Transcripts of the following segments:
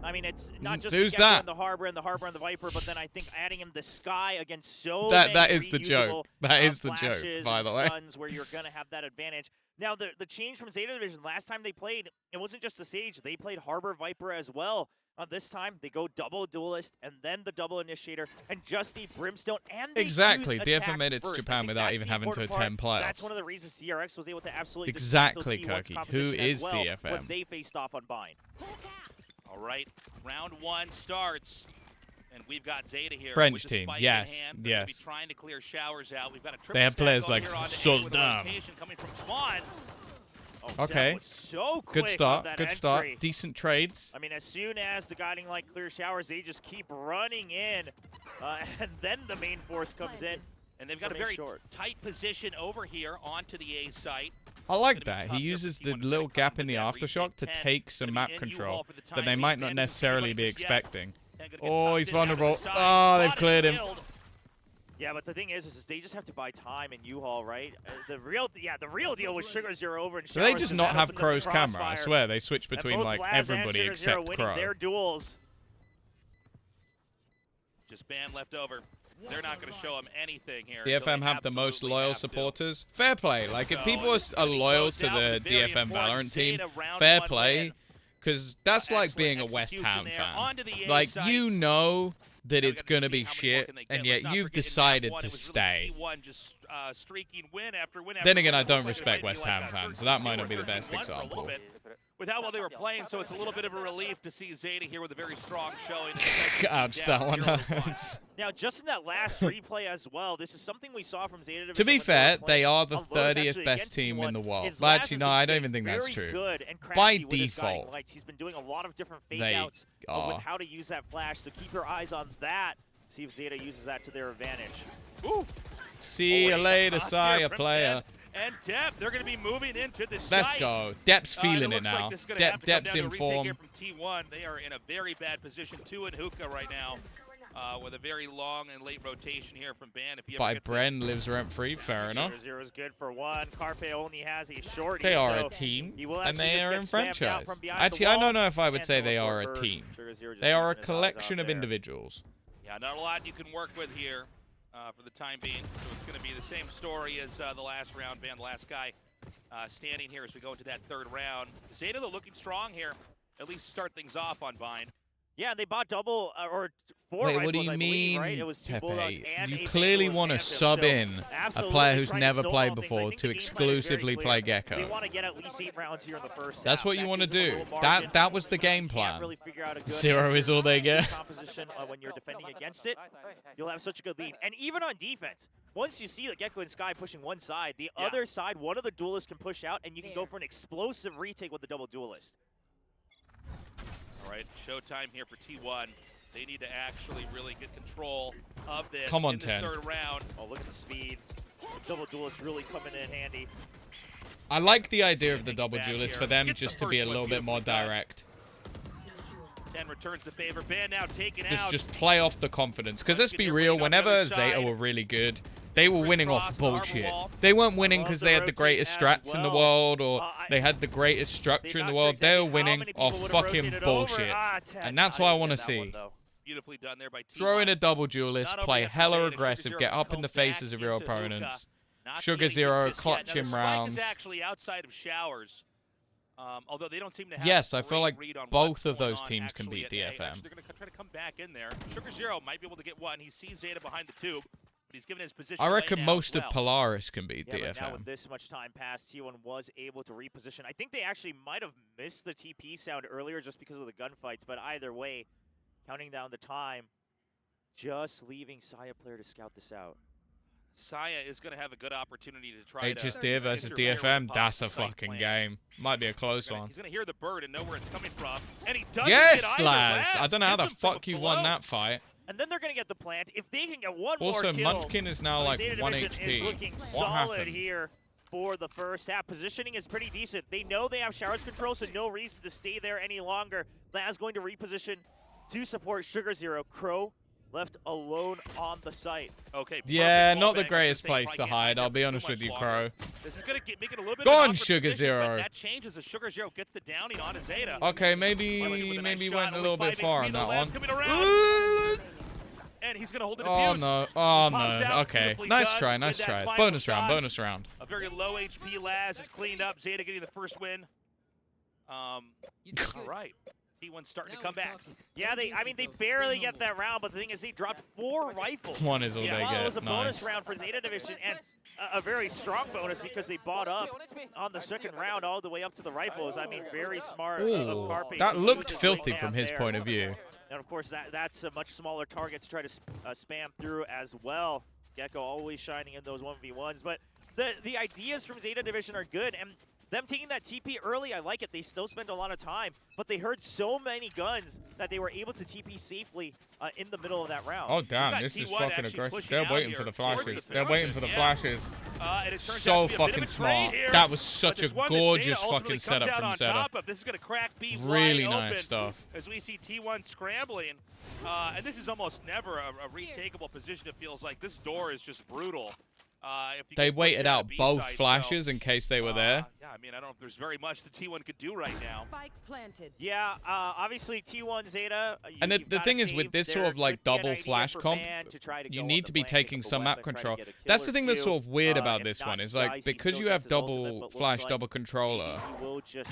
I mean, it's not just Who's the Gecko that? and the Harbor and the Harbor and the Viper, but then I think adding him the Sky against so that many is the joke. That is the joke, by the way. Stuns where you're going to have that advantage. Now, the change from Zeta Division, last time they played, it wasn't just the Sage. They played Harbor Viper as well. This time, they go double Duelist and then the double Initiator and just the Brimstone. And they exactly. use DFM made it to first. Japan without even having to attend playoffs. That's one of the reasons CRX was able to absolutely exactly, dismantle T1's Kirky. Who composition is as well DFM? when they faced off on Bind. All right, round one starts, and we've got Zeta here. French with the team, spike yes, in hand. They're gonna be yes. trying to clear showers out. We've got a triple They have stack players going like here onto A Sultan. with a rotation coming from Swan. Oh, Okay. that was so quick Good on start. that Good entry. start. Decent trades. I mean, as soon as the Guiding Light clears showers, they just keep running in, and then the main force comes in. And they've got a very tight position over here onto the A site. I like that. He uses the little gap in the aftershock to take some map control that they might not necessarily be expecting. Oh, he's vulnerable. Oh, they've cleared him. Yeah, but the thing is they just have to buy time in U-Haul, right? The real deal was Sugar Zero over and Do they just not have Crow's camera? I swear, they switch between like everybody except Crow. Their duels. Just Ban left over. They're not going to show him anything here. DFM have the most loyal supporters. Fair play. Like, if people are loyal to the DFM Valorant team, fair play. Because that's like being a West Ham fan. Like, you know that it's going to be shit, and yet you've decided to stay. Then again, I don't respect West Ham fans, so that might not be the best example. With how well they were playing, so it's a little bit of a relief to see Zeta here with a very strong showing. Ouch, that one hurts. Now, just in that last replay as well, this is something we saw from Zeta Division. To be fair, they are the 30th best team in the world. Well, actually, no, I don't even think that's true. By default, he's been doing a lot of different fake outs with how to use that flash, so keep your eyes on that. See if Zeta uses that to their advantage. Ooh. See you later, Sire player. And Depp, they're going to be moving into the Let's site. go. Depp's feeling it now. Depp's in form. Here from T1. They are in a very bad position. 2 in hookah right now. With a very long and late rotation here from Ban. By Bren lives rent-free, fair enough. Zero's good for one. Carpe only has a short. They are a team, and they are in franchise. Actually, I don't know if I would say they are a team. They are a collection of individuals. Yeah, not a lot you can work with here for the time being. So it's going to be the same story as the last round. Ban, the last guy standing here as we go into that third round. Zeta, though, looking strong here. At least start things off on Vine. Yeah, they bought double or 4 Wait, rifles, what do you I mean, believe, right? It was 2 Bulldogs and you a clearly Bangalore want to Phantom. sub So in a player who's never played before to exclusively play Gecko. They want to get at least 8 rounds here in the first That's half. what you want to gives them do. a little margin. That was the game plan. Really figure out a good 0 is all they get. Composition when you're defending against it, you'll have such a good lead. And even on defense, once you see the Gecko and Sky pushing one side, the other side, one of the duelists can push out, and you can go for an explosive retake with the double duelist. All right, showtime here for T1. They need to actually really get control of this Come on, in this 10. third round. Oh, look at the speed. The double duelist really coming in handy. I like the idea of the double duelist for them just to be a little bit more direct. 10 returns the favor. Ban now taken out. Just play off the confidence. Because let's be real, whenever Zeta were really good, they were winning off bullshit. They weren't winning because they had the greatest strats in the world or they had the greatest structure in the world. They were winning off fucking bullshit. And that's what I want to see. Beautifully done there by T1. Throw in a double duelist, play hella aggressive, get up in the faces of your opponents. Sugar Zero, clutch him rounds. Is actually outside of showers. Although they don't seem to have yes, I feel like both of those on teams can beat DFM. They're going to try to come back in there. Sugar Zero might be able to get one. He sees Zeta behind the tube, but he's given his position. I reckon most of Polaris can beat DFM. But now with this much time passed, T1 was able to reposition. I think they actually might have missed the TP sound earlier just because of the gunfights, but either way, counting down the time, just leaving Saya player to scout this out. Saya is going to have a good opportunity to try HSD versus DFM, that's a fucking game. Might be a close one. He's going to hear the bird and know where it's coming from. And he doesn't yes, get lads! I don't know how the fuck you won that fight. And then they're going to get the plant. If they can get one also, more kill. Munchkin is now like 1 HP. Is looking solid here for the first half. Positioning is pretty decent. They know they have showers control, so no reason to stay there any longer. Laz going to reposition to support Sugar Zero. Crow left alone on the site. Okay. Yeah, perfect not the fallback. greatest Say place right to behind hide. him I'll be too honest much with you, longer. Crow. This is going to make it a little bit Go of an on, awkward Sugar position, Zero. but that changes as Sugar Zero gets the downing on Zeta. Okay, Zetawin with a nice maybe shot, went a only little bit 5 far HP, on the that last one. coming around. And he's going to hold the defuse. Oh no, oh Pops no. out, Okay, beautifully nice done try, with nice that try. final Bonus round, shot. bonus round. A very low HP Laz is cleaned up. Zeta getting the first win. All right. T1's starting to come back. Yeah, I mean, they barely get that round, but the thing is, they dropped 4 rifles. One is all Yeah, they well, get. it was a bonus Nice. round for Zeta Division, and a very strong bonus because they bought up on the second round all the way up to the rifles. I mean, very smart Ooh, of Carpe. that to looked use his filthy late from nav his there. point of view. And of course, that's a much smaller target to try to spam through as well. Gecko always shining in those 1v1s, but the ideas from Zeta Division are good, and them taking that TP early, I like it. They still spend a lot of time, but they heard so many guns that they were able to TP safely in the middle of that round. Oh damn, got this is T1 fucking actually aggressive. pushing They're out waiting here for the towards flashes. the They're waiting for the yeah. flashes. And it turns So out to be a bit fucking of a trade smart. here, That was but such a there's one that Zeta gorgeous ultimately fucking comes setup out from on Zeta. top of. This is going to crack B Really wide nice open stuff. as we see T1 scrambling. And this is almost never a retakeable position. It feels like this door is just brutal. If you They can push waited it out B both side, flashes so, in case they were there. Yeah, I mean, I don't know if there's very much the T1 could do right now. Spike planted. Yeah, obviously T1 Zeta. And the thing is, with this sort of like double flash comp, you need to be taking some map control. That's the thing that's sort of weird about this one, is like, because you have double flash, double controller,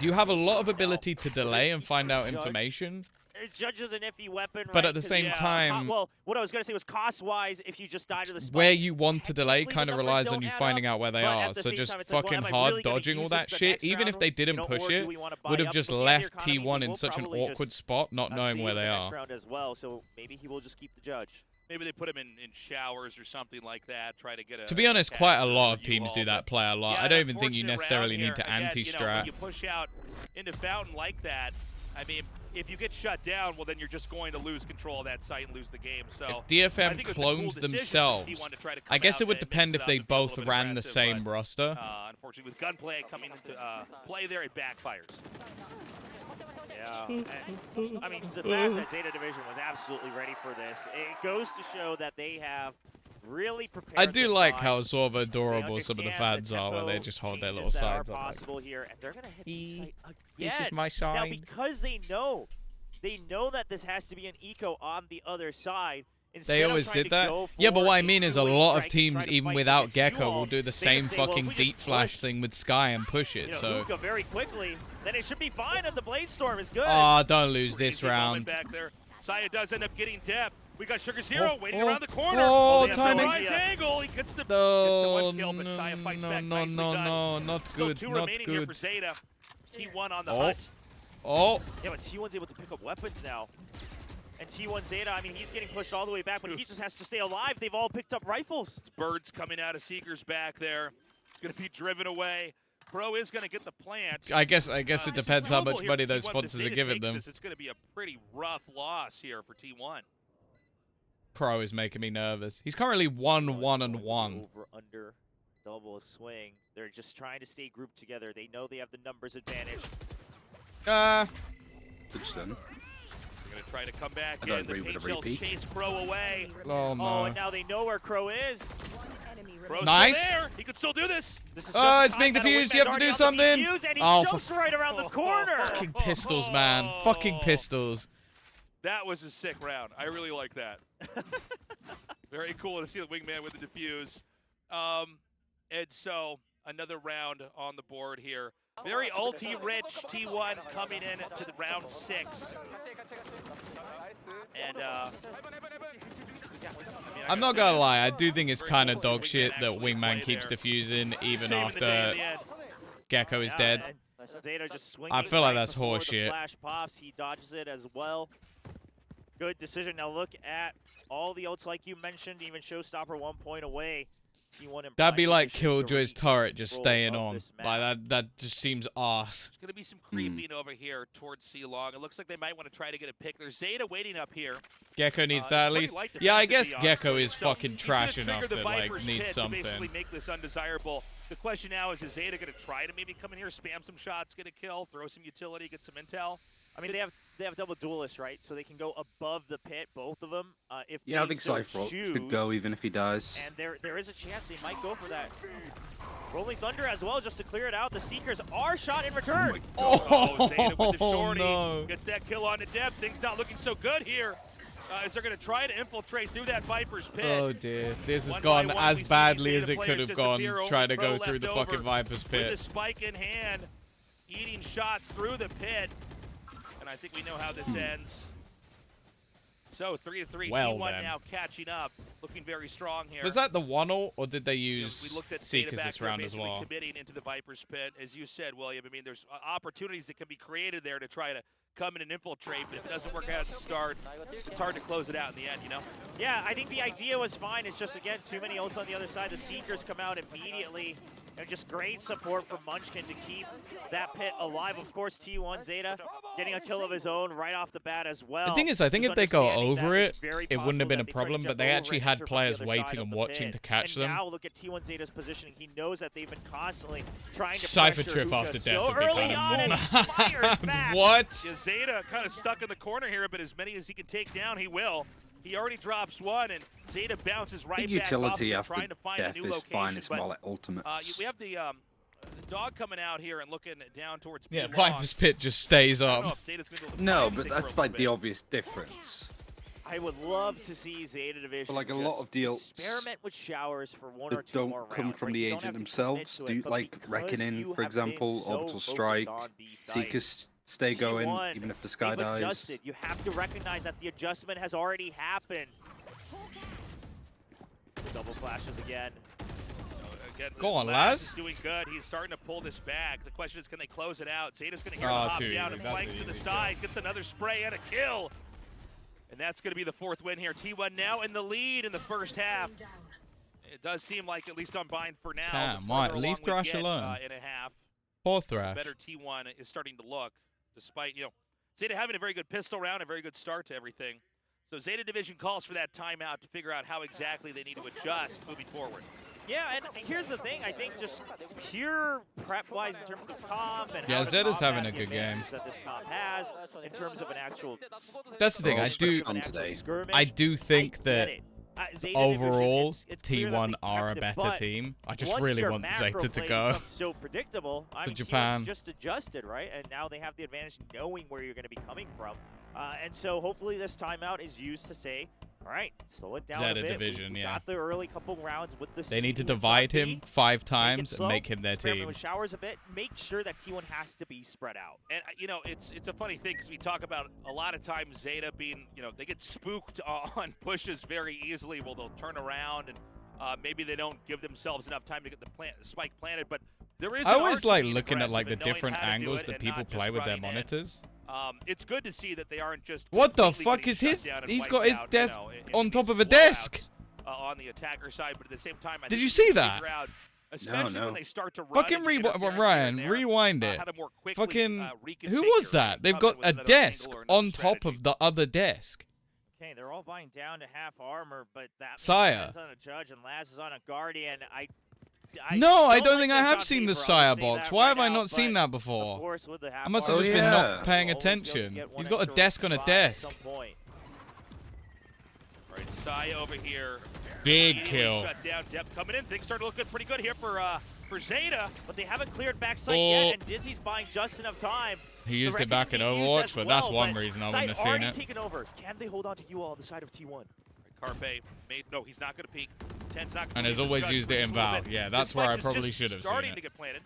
you have a lot of ability to delay and find out information. Judge is an iffy weapon, But right? at the 'Cause, same time, well, what I was going to say was cost-wise, if you just die to the spike, where you want to delay technically kind the of numbers relies don't on you add finding up, out where they but at are. the So same just time, it's like, well, fucking am I hard really gonna dodging all use that this the shit, next even if round, they didn't you know, push or do it, we wanna buy would have up just looking at the left economy? T1 He in will such an probably awkward just, spot, not knowing save where the they next are. round as well, so maybe he will just keep the judge. Maybe they put him in showers or something like that, try to get a... To be honest, a quite a capture lot or of teams do U-Haul, that, but- play a lot. Yeah, I don't even think you unfortunate necessarily round need to here. Again, you know, when anti-strat. you push out into Fountain like that, I mean, if you get shut down, well, then you're just going to lose control of that site and lose the game. So If I DFM think it's a cool clones decision for themselves, T1 to try to I come guess out it would and depend mix if it they up and be a both little bit ran the aggressive, same but, roster. unfortunately, with gunplay coming into play there, it backfires. Yeah, and, I mean, the fact that Zeta Division was absolutely ready for this, it goes to show that they have really prepared. I do this like line. how sort of They adorable some of the understand fans are, where they tempo just hold their changes little that are sides up. Like, possible here, and they're gonna hit the site this again. is my Now, sign. because they know that this has to be an eco on the other side. They always did that. Yeah, but what I mean is a lot of teams, even without Gecko, will do the same fucking deep flash thing with Sky and push it. So, Luka very quickly, then it should be fine, and the Blade Storm is good. ah, don't lose this Crazy moment round. back there. Saya does end up getting depth. We got Sugar Zero waiting oh, around the corner. oh, They have timing. surprise angle. He gets the No, one kill, but Saya fights back. no, Nicely no, done. no, not Still good, two not remaining here for good. Zeta. T1 on the Oh. hunt. Oh, Yeah, but T1's able to pick up weapons now. And T1 Zeta, I mean, he's getting pushed all the way back, but he just has to stay alive. They've all picked up rifles. Birds coming out of Seeker's back there. It's going to be driven away. Pro is going to get the plant. I guess it This is depends how doable much here money for those T1, but if sponsors are Zeta giving takes them. this, it's going to be a pretty rough loss here for T1. Pro is making me nervous. He's currently 1-1-1. Over, under, double swing. They're just trying to stay grouped together. They know they have the numbers advantage. Touchdown. They're going to try to come back I don't in. agree with The the Page repeat. chase Crow away. Oh Oh, no. and now they know where Crow is. One enemy Crow's remaining. Nice. still there. He could still do this. This is Oh, just it's time being that a defused. You have to do wingman's already on the something. defuse, and he Oh, jumps right around the corner. Fucking pistols, man. Fucking pistols. That was a sick round. I really like that. Very cool to see the wingman with the defuse. And so another round on the board here. Very ulti-rich T1 coming in to the round 6. And I'm not gonna lie, I do think it's kind of dog shit that Wingman keeps defusing even saving the day after in the end. Gecko is dead. and Zeta just swinging I feel like right that's before the horseshit. Flash pops. He dodges it as well. Good decision. Now look at all the ults like you mentioned. Even Showstopper 1 point away. T1 in That'd be prime like position to Killjoy's reach turret just control staying of on. this Like map. that just seems arse. There's going to be some creeping over here towards C-Long. It looks like they might want to try to get a pick. There's Zeta waiting up here. Gecko needs It's that at pretty least. light Yeah, I defense, guess to be honest Gecko with you. is So fucking he's gonna trash trigger enough the that like Viper's needs pit to basically something. make this undesirable. The question now is Zeta going to try to maybe come in here, spam some shots, get a kill, throw some utility, get some intel? I mean, they have they have double duelists, right? So they can go above the pit, both of them, if Yeah, they I think so Cypher choose. should go even if he dies. And there is a chance they might go for that. Rolling Thunder as well, just to clear it out. The Seekers are shot in return. Oh, Zeta with the shorty. No. Gets that kill on the depth. Things not looking so good here. As they're going to try to infiltrate through that Viper's pit. Oh dear, this has One gone by one, as we see badly Zeta as it could players have gone. disappear. Try Only to go Pro through the left fucking over Viper's With the pit. spike in hand, eating shots through the pit. And I think we know how this ends. So 3-3, Well, T1 then. now catching up, looking very strong here. Was that the 1-0, or did they You know, use we looked at Zeta Seekers back this there round as basically well? committing into the Viper's pit, as you said, William. I mean, there's opportunities that can be created there to try to come in and infiltrate, but if it doesn't work out at the start, it's hard to close it out in the end, you know? Yeah, I think the idea was fine. It's just, again, too many ults on the other side. The Seekers come out immediately. And just great support from Munchkin to keep that pit alive. Of course, T1 Zeta getting a kill of his own right off the bat as well. The thing is, I think if they go over it, it wouldn't have been a possible problem, that but they they try to actually jump had over and players enter from the other waiting side and of the watching pit. to catch And them. now look at T1 Zeta's positioning. He knows that they've been constantly trying to Cypher pressure trip Hookah after death so would be early kind on, and of fires back. What? Yeah, Zeta kind of stuck in the corner here, but as many as he can take down, he will. He already drops one, and Zeta bounces I right think back utility off, after trying to find death a new is location. fine. It's but, more like ultimates. we have the dog coming out here and looking down towards Yeah, B-Long. Viper's pit just stays I don't know up. if Zeta's gonna be able to No, find but anything that's for a like the little obvious difference. I would love to see Zeta Division But like a lot of the ults experiment with showers for one or that two more don't come rounds, from right? the You don't agent have to commit themselves, to it, do but like because Reckoning, you for have been example, so Orbital focused Strike, on B site, Seekers stay going T1, even if the sky they've dies. adjusted. You have to recognize that the adjustment has already happened. The double flashes again. Again, Go on, Laz Laz. is doing good. He's starting to pull this back. The question is, can they close it out? Zeta's going to hear Oh, him hop too down easy. and That's flanks an to the easy side. Gets another spray and a kill. And that's going to be the fourth win here. T1 now in the lead in the first half. It does seem like, at least on Bind for now, Damn, the why? further Leave along we Thrash get, alone. in a half, Poor the Thrash. better T1 is starting to look, despite, Zeta having a very good pistol round, a very good start to everything. So Zeta Division calls for that timeout to figure out how exactly they need to adjust moving forward. Yeah, and here's the thing. I think just pure prep-wise in terms of comp and Yeah, how to Zeta's having combat a the good game. advantage that this comp has in terms of an actual. That's the thing. Oh, I do. on today. I do think that Zeta overall, Division, it's clear that T1 they are a kept it, better but team. I just once really your want macro Zeta to play go becomes so predictable. I to mean, Japan. T1's just adjusted, right? And now they have the advantage knowing where you're going to be coming from. And so hopefully this timeout is used to say, all right, slow it down Zeta a bit. Division, we yeah. got the early couple rounds with the They need to speed divide from him B. 5 Make it times slow, and make him their experiment team. with showers a bit. Make sure that T1 has to be spread out. And, it's a funny thing because we talk about a lot of times Zeta being, they get spooked on pushes very easily. Well, they'll turn around and maybe they don't give themselves enough time to get the spike planted. But there is I an always art to like being looking at aggressive like the and knowing different how to do angles it that and people not play just with their running in. monitors. It's good to see that they aren't just What the completely fuck getting is shut his? down and He's wiped got his out, desk in on these top of a blowouts, desk. on the attacker side, but at the same time, I Did think you we see can that? figure out, especially No. when they start to run Fucking into interference here and Ryan, there, rewind it. how to more quickly, Fucking, reconfigure who was and that? They've come got in with a another desk angle or another on top strategy. of the other desk. Okay, they're all buying down to half armor, but that Sire. depends on a judge, and Laz is on a guardian. No, I don't like think I this have on seen the paper, I'll Sire say box. that Why right have I now, not seen but that of before? course, with the half I must have armor, just been yeah. not paying you'll always be able to attention. get one He's got a extra desk on a buy at desk. some point. Right, Sai over here. Big Immediately kill. Shut down. Depth coming in. Things start looking pretty good here for Zeta. But they haven't cleared backside Oh. yet, and Dizzy's buying just enough time. He used The it back in Reckoning being used Overwatch, as but that's well, one but reason I Side wouldn't have seen already it. taken over. Can they hold on to you all the side of T1? Carpe made no. He's not going to peek. 10's not. And has always used it in Valve. Yeah, that's where I probably should have seen Starting it. to get planted.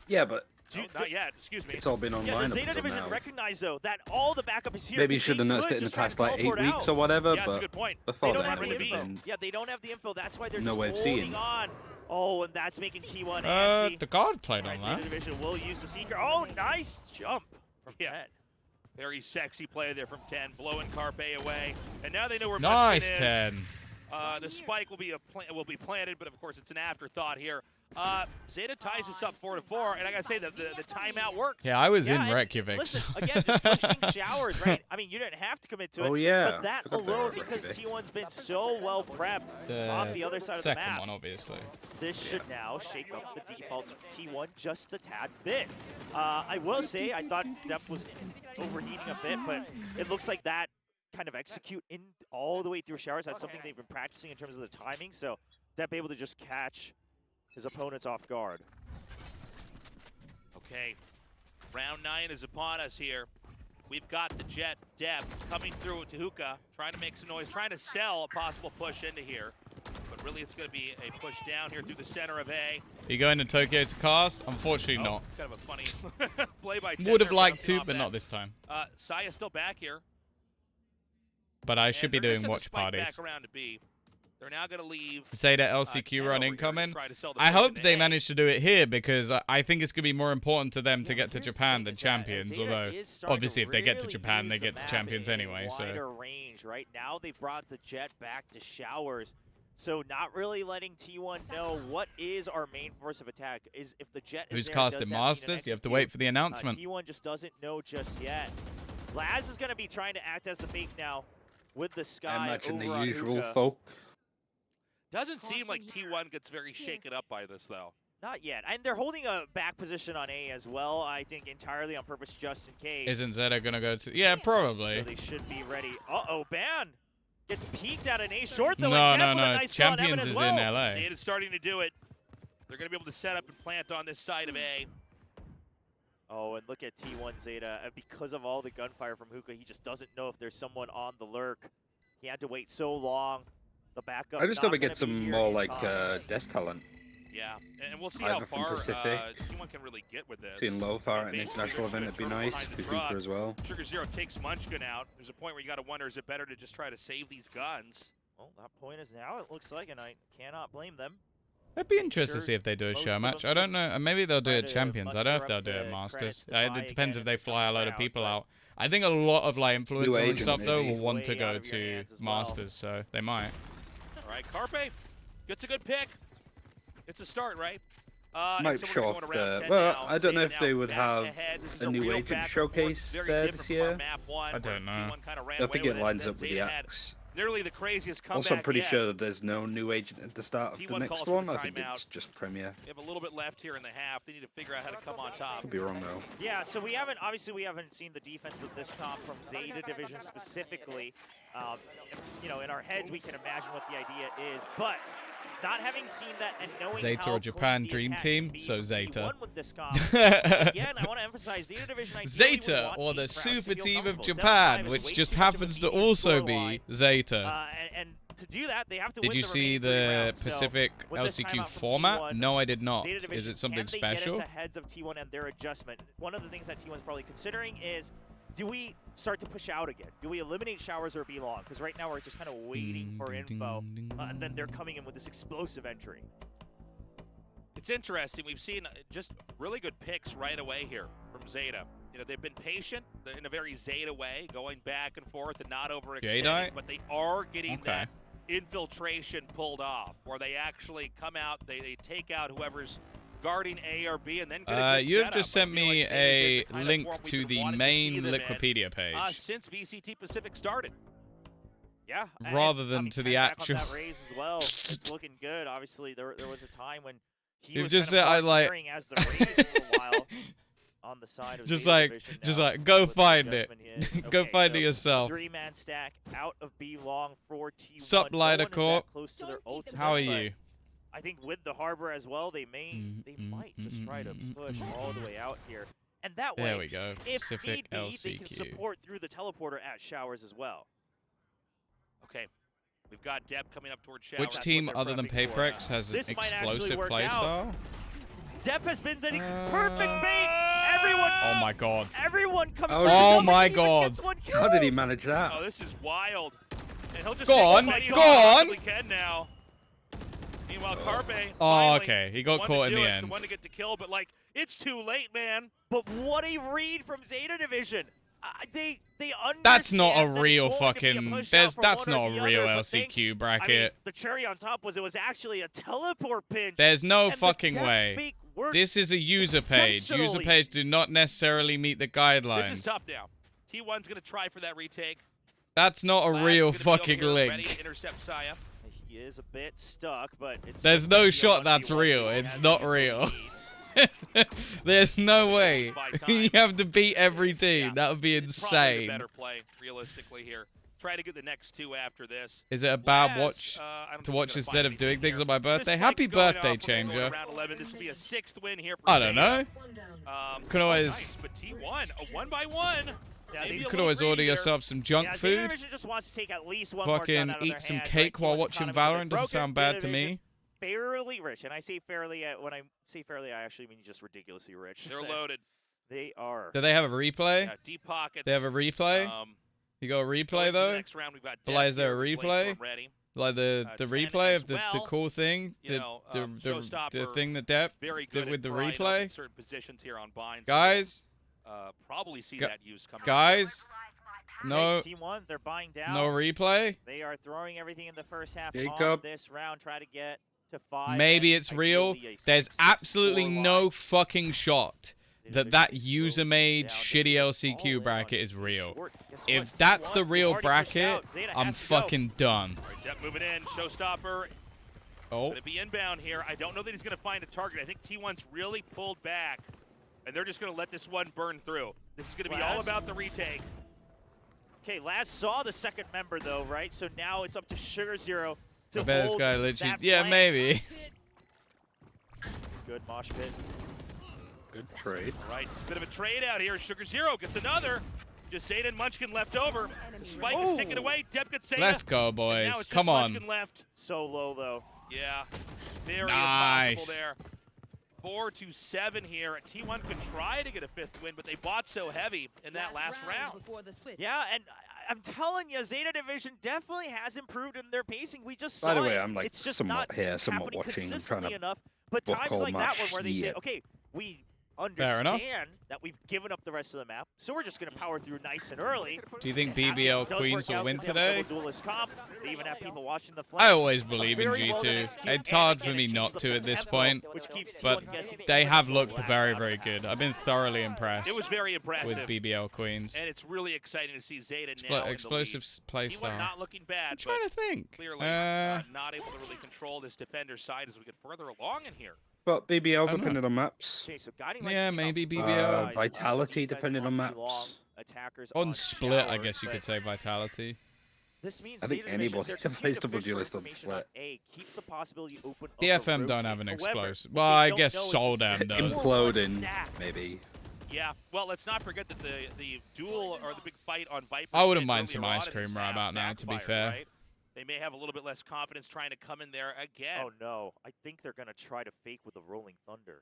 Yeah, but Oh, not yet. Excuse me. it's all been Yeah, online the up Zeta until Division now. recognized, though, that all the backup is here. Maybe you They should have nursed could it in the just try past and like 8 teleport weeks out. or whatever, Yeah, that's a but good point. They before don't then have it the would have info. been Yeah, they don't have the info. That's why they're no just way of holding seeing. on. Oh, and that's making T1 antsy. The guard played Right, on Zeta that. Division will use the Seeker. Oh, nice jump from Yeah. 10. Very sexy play there from 10, blowing Carpe away. And now they know where Nice Munchkin is. 10. The spike will be planted, but of course it's an afterthought here. Zeta ties us up 4-4, and I gotta say that the timeout worked. Yeah, I was Yeah, in and Reykjavik. Listen, So. again, just pushing showers, right? I mean, you didn't have to commit to it. Oh, yeah. But that Forgot alone, about because Reykjavik. T1's been so well prepped on the other side of the second map. one, obviously. This should now shake up the defaults for T1 just a tad bit. I will say, I thought Depth was overheating a bit, but it looks like that kind of execute in all the way through showers. That's something they've been practicing in terms of the timing. So Depth able to just catch his opponents off guard. Okay, round 9 is upon us here. We've got the Jet Depth coming through to Hookah, trying to make some noise, trying to sell a possible push into here. But really, it's going to be a push down here through the center of A. Are you going to Tokyo to cast? Unfortunately, not. Kind of a funny play by Jet. Would have there, liked bouncing to, off but that. not this time. Saya's still back here. But I should And be they're gonna doing send the watch spike parties. Back around to B. They're now going to leave. Zeta LCQ Ken run over here to incoming. try to sell the I push hope into they A. manage to do it here because I think it's going to be more important to them to Yeah, get to here's the Japan thing than is that champions. Zeta Although, is starting obviously, to if they get to really Japan, they use get the to map champions in anyway. So wider range. Right now, they brought the Jet back to showers. So not really letting T1 know what is our main force of attack. Is if the Jet is who's there, casting does that mean an Masters? You have to execute? wait for the announcement. T1 just doesn't know just yet. Laz is going to be trying to act as the bait now with the I Sky imagine over the on usual Hookah. folk. Doesn't seem like T1 gets very shaken up by this, though. Not yet. And they're holding a back position on A as well, I think entirely on purpose just in case. Isn't Zeta going to go to... Yeah, probably. So they should be ready. Uh-oh, Ban gets peeked out an A short, though. No, and no, Deb with a no. nice call on Champions Evan is as well. in LA. Zeta's starting to do it. They're going to be able to set up and plant on this side of A. Oh, and look at T1 Zeta. And because of all the gunfire from Hookah, he just doesn't know if there's someone on the lurk. He had to wait so long. The backup. I just not hope it gonna gets be some here more in like time. desk talent. Yeah, and we'll see how Either from far Pacific, T1 can really get with this. Seeing Lofar at an Basically, international they're event just would be gonna nice. throw behind the With truck. Hookah as well. Sugar Zero takes Munchkin out. There's a point where you got to wonder, is it better to just try to save these guns? Well, that point is now, it looks like, and I cannot blame them. It'd be interesting to Sure, see if they do a most show of match. them I don't know. Maybe they'll do try it to Champions. I don't know if muster they'll up do it the Masters. credits to buy It depends again if they in the fly a lot of round, people but- out. I think a lot of like influencers and agent, stuff though maybe. will want to Way go out of your to hands as well. Masters, so they might. All right, Carpe gets a good pick. It's a start, right? Might so we're show gonna off go to round the. 10 Well, now. I don't know Zeta if they now would back have ahead. This is a new real agent back and forth, showcase very there different this from year. our map one, I don't where know. T1 kinda ran I away think with it lines then up with Zeta the had Axe. Literally the craziest comeback Also, I'm pretty yet. sure that there's no new agent at the start of the T1 next calls for one. the I think timeout. it's just Premier. We have a little bit left here in the half. They need to figure out how to come on top. Could be wrong though. Yeah, so we haven't seen the defense with this comp from Zeta Division specifically. You know, in our heads, we can imagine what the idea is, but not having seen that and knowing Zeta how or Japan clean the Dream attack Team, can be so from Zeta. T1 with this comp. Again, I want to emphasize Zeta Division ideally would Zeta, want or team the crowds to super feel team of comfortable. Japan, 7-5 is which way just too much of a happens to median also scoreline. be Zeta. And to do that, they have to Did win you the see remaining 3 the rounds. So Pacific with this LCQ timeout from format? T1, No, I did not. Zeta Is Division, it something can they special? get into heads of T1 and their adjustment? One of the things that T1's probably considering is, do we start to push out again? Do we eliminate showers or be long? Because right now we're just kind of waiting for info, and then they're coming in with this explosive entry. It's interesting. We've seen just really good picks right away here from Zeta. You know, they've been patient in a very Zeta way, going back and forth and not overextending, Jedi? but they are getting Okay. that infiltration pulled off, where they actually come out, they take out whoever's guarding A or B, and then get a good You have setup. just I sent feel me like Zeta's in a the kind of link form we've to been the wanting to main see them in, Liquipedia page. since VCT Pacific started. Yeah. Rather and, than I mean, to the back actual- on that raise as well. It's looking good. Obviously, there was a time when he You've was just kind of said, I like- appearing as the raise for a while on the side of Just Zeta like- Division just now like, go with the find it. adjustment he is. Go Okay, find so it yourself. 3-man stack out of B long for T1. Sup, No one is that Lightercorp? close to their ultimate, How are but you? I think with the harbor as well, they might just try to push all the way out here. And that way, There we go. if Pacific need be, they can LCQ. support through the teleporter at showers as well. Okay, we've got Deb coming up towards Shower. Which That's team what they're other than prepping for. Paperex has an This might actually explosive work playstyle? Depp has been the perfect bait. Everyone, Oh my god. everyone comes. Oh, through. oh Nobody my even God. gets one kill. How did he manage that? Oh, this is wild. And he'll just Go take on, the money go off on. if he can now. Meanwhile, Carpe. Oh, finally, okay. He got one caught to in do the it, end. The one to get the kill, but like, it's too late, man. But what a read from Zeta Division. They That's not a understand that real it's going to be a fucking. push-out for That's one or not the a real other, but LCQ I bracket. mean, the cherry on top was it was actually a teleport pinch. There's no and the fucking death way. fake worked This is a user page. User exceptionally. page do not necessarily meet the guidelines. This is tough now. T1's going to try for that retake. That's not a Laz real gonna be over fucking here, ready link. to intercept Saya. He is a bit stuck, but it's There's just no gonna be a shot that's 1v1 real. so It's as not he gets real. leads. There's no way. By time. You have to beat every team. Yeah. That would be It's probably the insane. better play, realistically, here. Try to get the next two after this. Is it a bad Laz, watch I don't to think watch he's gonna instead find of doing anything things here. on my This birthday? spike's Happy going birthday, off. We're gonna go to Changer. round 11. This will be a 6th win here for I don't Zeta. know. Could always- Nice, but T1, a 1-by-1. Yeah, Maybe they a You could little always greedy order here. yourself some junk Yeah, Zeta food. Division just wants to take at least one more gun Fucking out of eat their some hands, cake right? while T1's watching economy is a bit Valorant. Doesn't broken. sound Zeta bad to Division me. Fairly rich, and I say fairly when I say fairly, I actually mean just ridiculously rich. They're loaded. They are. Do they have a replay? Yeah, deep pockets. They have a replay? You got a going replay to the though? next round, we've got But Death is there a here with replay? Bladestorm ready. Like the 10 replay as of the well. cool thing? You know, The Showstopper, thing that Depp Very did good with the at prying up replay? in certain positions here on Bind. Guys? Probably see Gu- that use coming. Guys? No, T1, they're buying down. no replay? They are throwing everything in the first half on Jacob. this round. Try to get to 5. Maybe and it's real. ideally a There's 6-6 absolutely scoreline. no fucking shot Zeta that Division user-made down shitty just all LCQ in bracket on is the real. short. Guess If what? that's T1 the real already pushed bracket, out. Zeta I'm has to go. fucking done. All right, Depp moving in. Showstopper Oh, going to be inbound here. I don't know that he's going to find a target. I think T1's really pulled back, and they're just going to let this one burn through. This is going to be all Laz? about the retake. Okay, Laz saw the second member though, right? So now it's up to Sugar Zero to I bet this hold guy literally. that Yeah, flank. maybe. Good mosh pit. Good trade. All right, it's a bit of a trade out here. Sugar Zero gets another. Just Zeta and Munchkin left over. Spike is taken Ooh. away. Depp gets Zeta. Let's go, And boys. now it's Come just on. Munchkin left. So low though. Yeah, very Nice. impossible there. 4-7 here. T1 could try to get a 5th win, but they bought so heavy in that last round. Yeah, and I'm telling you, Zeta Division definitely has improved in their pacing. We just saw By the way, it. I'm like It's just somewhat not here, somewhat happening watching, trying consistently to enough. But book times all like my that one where they say, shit. okay, we Fair enough. understand that we've given up the rest of the map, so we're just going to power through nice and early. Do you think It BBL does Queens work will out win 'cause they have a today? double duelist comp. They even have people watching the I flank. always believe in Very well done G2. execute, It's and hard again, for me it not changes to the at this tempo, point, which keeps but T1 guessing they even have until looked the last very, round very of the half. good. I've been thoroughly impressed It was very impressive. with BBL Queens. And it's really exciting to see Zeta now in Explosive the play lead. T1 style. not looking I'm bad, trying but to think. clearly not able to really control this defender side as we get further along in here. But BBL don't know. depending on maps. Okay, so guiding lights Yeah, came out maybe from both BBL. sides. Vitality, Defense depending on pretty long, maps. attackers On split, I showers, guess you but could say Vitality. This means I think Zeta Division, anybody they're can continuing face to double fish for duelist on information on split. A. Keep the possibility open of DFM the don't have an rotate. However, explosive. what Well, we I don't guess know is Soldam this is a does. 4-1 Imploding, stack. maybe. Yeah, well, let's not forget that the duel or the big fight on Viper. I wouldn't mind some ice cream right about now, to be backfired, fair. right? They may have a little bit less confidence trying to come in there again. Oh no, I think they're gonna try to fake with the rolling thunder.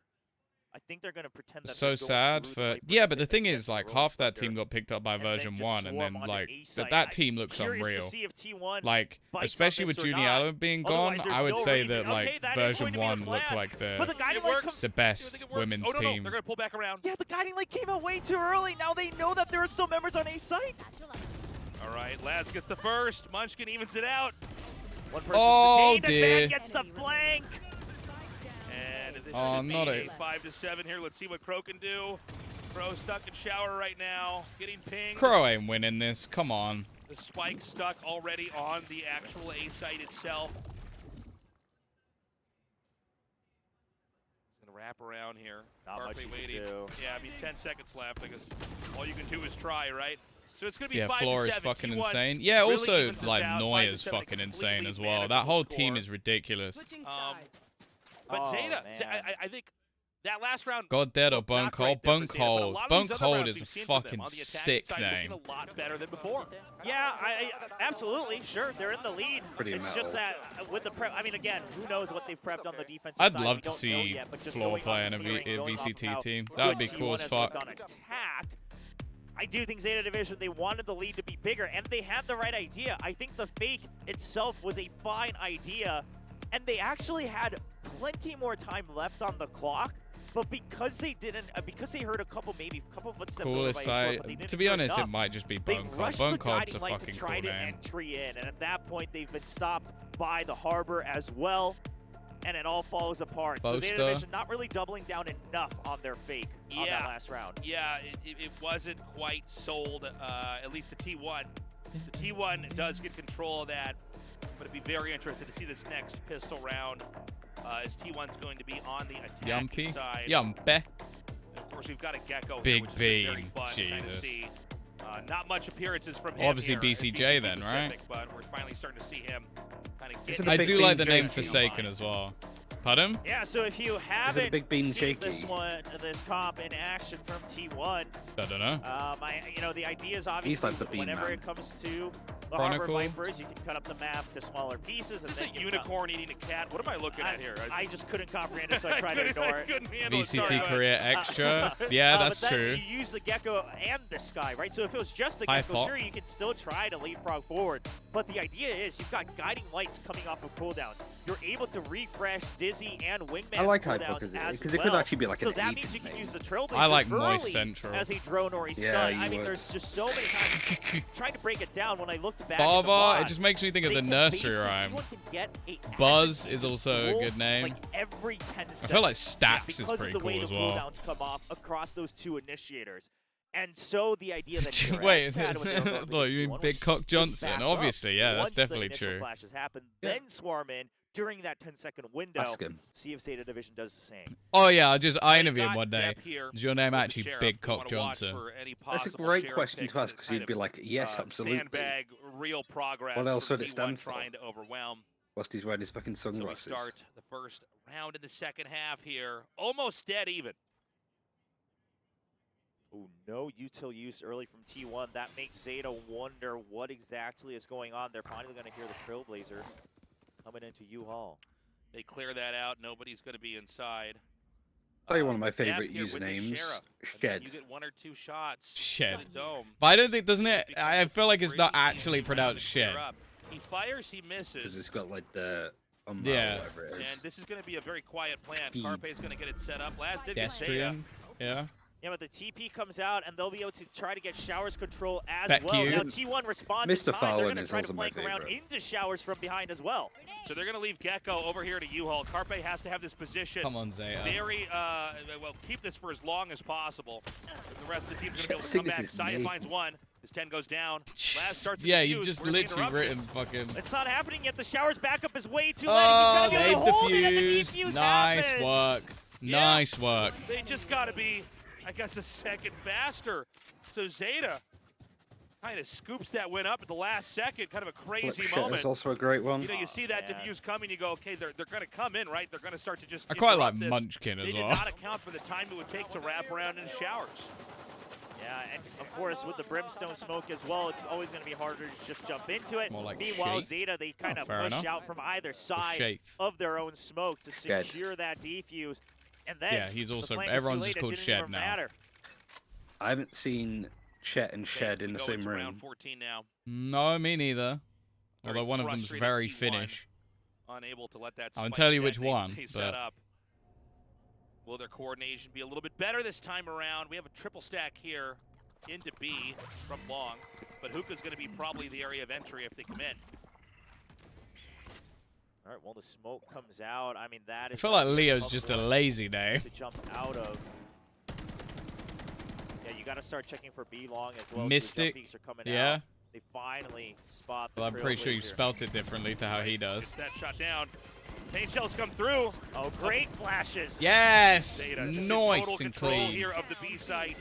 I think they're gonna pretend that So they're going sad through the for Viper yeah, but the split thing against is the like rolling half that thunder, team got picked up by and then version just 1 and swarm then onto like A site. that I'm team looks curious unreal. to see if T1 Like bites on especially this with or Junior not. Allen being gone, Otherwise, there's I would no say reason. that like Okay, that is version going to be the 1 looked plan. like But the the guiding It light works. comes. the Do you best think it works? women's Oh, no, team. they're going to pull back around. Yeah, the guiding light came out way too early. Now they know that there are still members on A site. All right, Laz gets the first. Munchkin evens it out. One person's Oh, detained, and dear. Man gets the flank. And this Oh, should not be a- 5-7 here. Let's see what Crow can do. Crow stuck in shower right now, getting pinged. Crow ain't winning this. Come on. The spike stuck already on the actual A site itself. He's gonna wrap around here. Not much Barkley you can waiting. do. Yeah, I mean 10 seconds left because all you can do is try, right? So it's gonna be Yeah, 5-7. floor is fucking T1 insane. Yeah, really also evens this like out. Noi is 5-7, fucking a insane completely as well. That manageable whole team score. is ridiculous. But Oh, Zeta, man. I think that last round. God dead or looked Bone not Cold? great there Bone for Zeta, but a Cold. lot of Bone these other Cold rounds is a we've seen from them fucking on the attacking sick side name. looking a lot better than before. Yeah, I absolutely sure they're in the lead. Pretty it's just metal. that with the prep. I mean, again, who knows what they've prepped on the defensive I'd side. love We to don't know see yet, but just Floor going play off in a of clearing, going off of VCT how team. good That would be T1 cool as has fuck. looked on attack. I do think Zeta Division, they wanted the lead to be bigger, and they had the right idea. I think the fake itself was a fine idea, and they actually had plenty more time left on the clock But because they didn't, because they heard a couple footsteps over Coolest by a short, site. but they didn't To be hear honest, enough. it might just be They Bone Cop. rushed Bone the Cop's guiding a light fucking to cool try to name. entry in, and at that point they've been stopped by the Harbor as well, and it all falls apart. So Zeta Division not really doubling down enough on their fake on that last round. Yeah, it wasn't quite sold, at least the T1. The T1 does get control of that, but it'd be very interested to see this next pistol round, as T1's going to be on the attacking side. Yumpy. And of course, we've got a Gecko Big here, which is very beam. fun to kind of Jesus. see. Not much appearances from him Obviously here, BCJ then, right? Pacific, but we're finally starting to see him kind of Isn't get. I Big do Beam like the name Jakey. Forsaken as well. Pardon? Yeah, so if you Is it a haven't Big Beam seen this Jakey? this comp in action from T1, I don't know. the idea is obviously like the beam whenever man. it comes to the Harbor Chronicle. Vipers, you can cut up the map to smaller pieces. Is this and a then unicorn eating a cat? What am I looking at here? I just couldn't comprehend it, so I tried to ignore it. couldn't handle it. Sorry, VCT go ahead. Korea Extra. Yeah, that's but then true. you use the Gecko and the Sky, right? So if it was just the High Gecko, pop. sure, you can still try to leapfrog forward. But the idea is you've got guiding lights coming off of cooldowns. You're able to refresh Dizzy and Wingman's I like High cooldowns Pop as because it well. could actually be like So an that agent means you can name. use the Trailblazer I like early Moist Central. as a drone or a stun. Yeah, I you mean, would. there's just so many times trying to break it down. When I looked back Baba, at the VOD, it just makes me think of they the can nursery basically- rhyme. T1 can get a Buzz acid is bonus also a duel, good name. Like every 10 seconds. I feel like Stacks is because pretty of the way cool the as well. cooldowns come off across those two initiators. And so the idea that Wait, had with their ability look, to you mean one Big was Cock just Johnson? back Obviously, up. yeah, that's Once definitely the initial true. flashes happen, Yeah. then swarm in during that 10-second window. Ask him. See if Zeta Division does the same. Oh yeah, I Well, interviewed him got one day. Deb here Is your name with the actually sheriff. Big We Cock wanna watch Johnson? for any That's a possible great sheriff question picks to ask because kind he'd be of, like, yes, absolutely. Sandbag real progress. What else from would it T1 stand for? trying to overwhelm. Whilst he's wearing his fucking So we sunglasses. start the first round in the second half here. Almost dead even. Oh, no util use early from T1. That makes Zeta wonder what exactly is going on. They're finally going to hear the Trailblazer coming into U-Haul. They clear that out. Nobody's going to be inside. Tell you one of my Deb favorite here with the usernames, sheriff, and then Shed. You get one or two shots. Shed. to the dome. But I don't think, doesn't it? Becomes I a feel like it's not pretty actually easy round pronounced to clear Shed. up. He fires, he Because misses. it's got like the Yeah. whatever it is. And this is going to be a very quiet plan. Speed. Carpe's going to get it set up. Last did get Zeta. Destrian. Yeah. Yeah, but the TP comes out, and they'll be able to try to get Showers control as Back well. you. Now T1 responds Mr. in time. They're Fallon going to is try to also my flank around favorite. into Showers from behind as well. So they're going to leave Gecko over here to U-Haul. Carpe has to have this position. Come on, Zeta. Very, well, keep this for as long as possible. If the rest of the team's going to be able to Sing come back. is his Saya name. finds one. His 10 goes down. Last starts to Yeah, defuse. you've just Where's the literally interruption? written fucking. It's not happening yet. The Showers backup is way too late. Oh, He's going to be they've able to hold it, and the defused. defuse Nice happens. work. Yeah. Nice work. They just got to be, I guess, a second faster. So Zeta kind of scoops that win up at the last second. Kind of a crazy Shit moment. is also a great one. You know, you see that man. defuse coming, you go, okay, they're going to come in, right? They're going to start to just I quite like interrupt this. Munchkin They as did well. not account for the time it would take to wrap around in Showers. Yeah, and of course with the Brimstone smoke as well, it's always going to be harder to just jump into it. More like Meanwhile, Shade. Zeta, they kind of fair push enough. out from either side Shade. of their own smoke to Shed. secure that defuse. And then Yeah, he's the also- flank was too everyone's late, just it called didn't Shed even now. matter. I haven't seen Chet and Okay, Shed we in the go same into room. round 14 now. No, me neither. Very Although one of them's frustrated very T1. Finnish. Unable to let that I'll spike tell you which detonate one, they but- set up. Will their coordination be a little bit better this time around? We have a triple stack here into B from long, but Hookah's going to be probably the area of entry if they come in. All right, well, the smoke comes out. I mean, that I is feel like not Leo's tough just a one lazy name. to jump out of. Yeah, you got to start checking for B long as well. Mystic, So the jump peaks are coming yeah. out. They finally spot the Well, I'm pretty sure you Trailblazer. spelt it differently to how he does. Gets that shot down. Paint shells come through. Oh, great flashes. Yes! Zeta just in Nice total and control clean. here of the B site.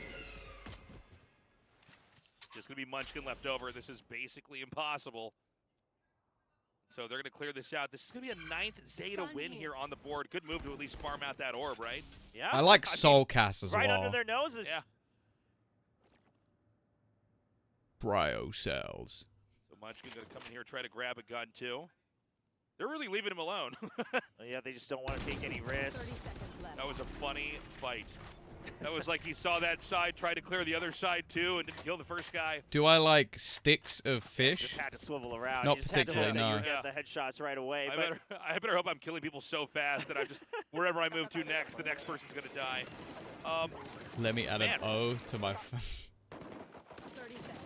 Just going to be Munchkin left over. This is basically impossible. So they're going to clear this out. This is going to be a 9th Zeta win here on the board. Good move to at least farm out that orb, right? Yeah. I like I mean, Soulcast as right well. under their noses. Yeah. Bryo cells. So Munchkin going to come in here and try to grab a gun too. They're really leaving him alone. Yeah, they just don't want to take any risks. That was a funny fight. That was like he saw that side, tried to clear the other side too, and didn't kill the first guy. Do I like sticks of fish? Just had to swivel around. Not You just had to particularly, hope that you no. get the headshots right away. I better hope I'm killing people so fast that I'm just wherever I move to next, the next person's gonna die. Let me add Man. an O to my.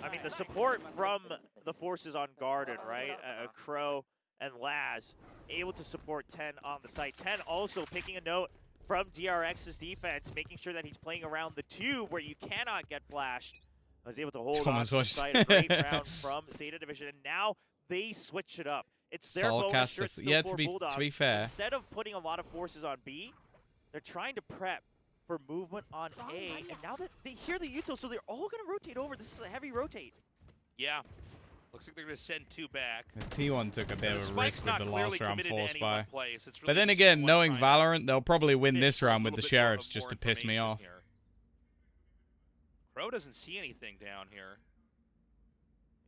I mean, the support from the forces on Garden, right? Crow and Laz able to support 10 on the site. 10 also picking a note from DRX's defense, making sure that he's playing around the tube where you cannot get flashed. Was able to hold on to the site. A great round from Zeta Division, and now they switch it up. It's their bonus shirt still Yeah, for to be Bulldogs. fair. Instead of putting a lot of forces on B, they're trying to prep for movement on A, and now that they hear the util, so they're all going to rotate over. This is a heavy rotate. Yeah. Looks like they're going to send 2 back. T1 took a bit of a risk with the last round force by. Really But then again, knowing Valorant, they'll probably win this round with the Sheriffs just to piss me off. Crow doesn't see anything down here.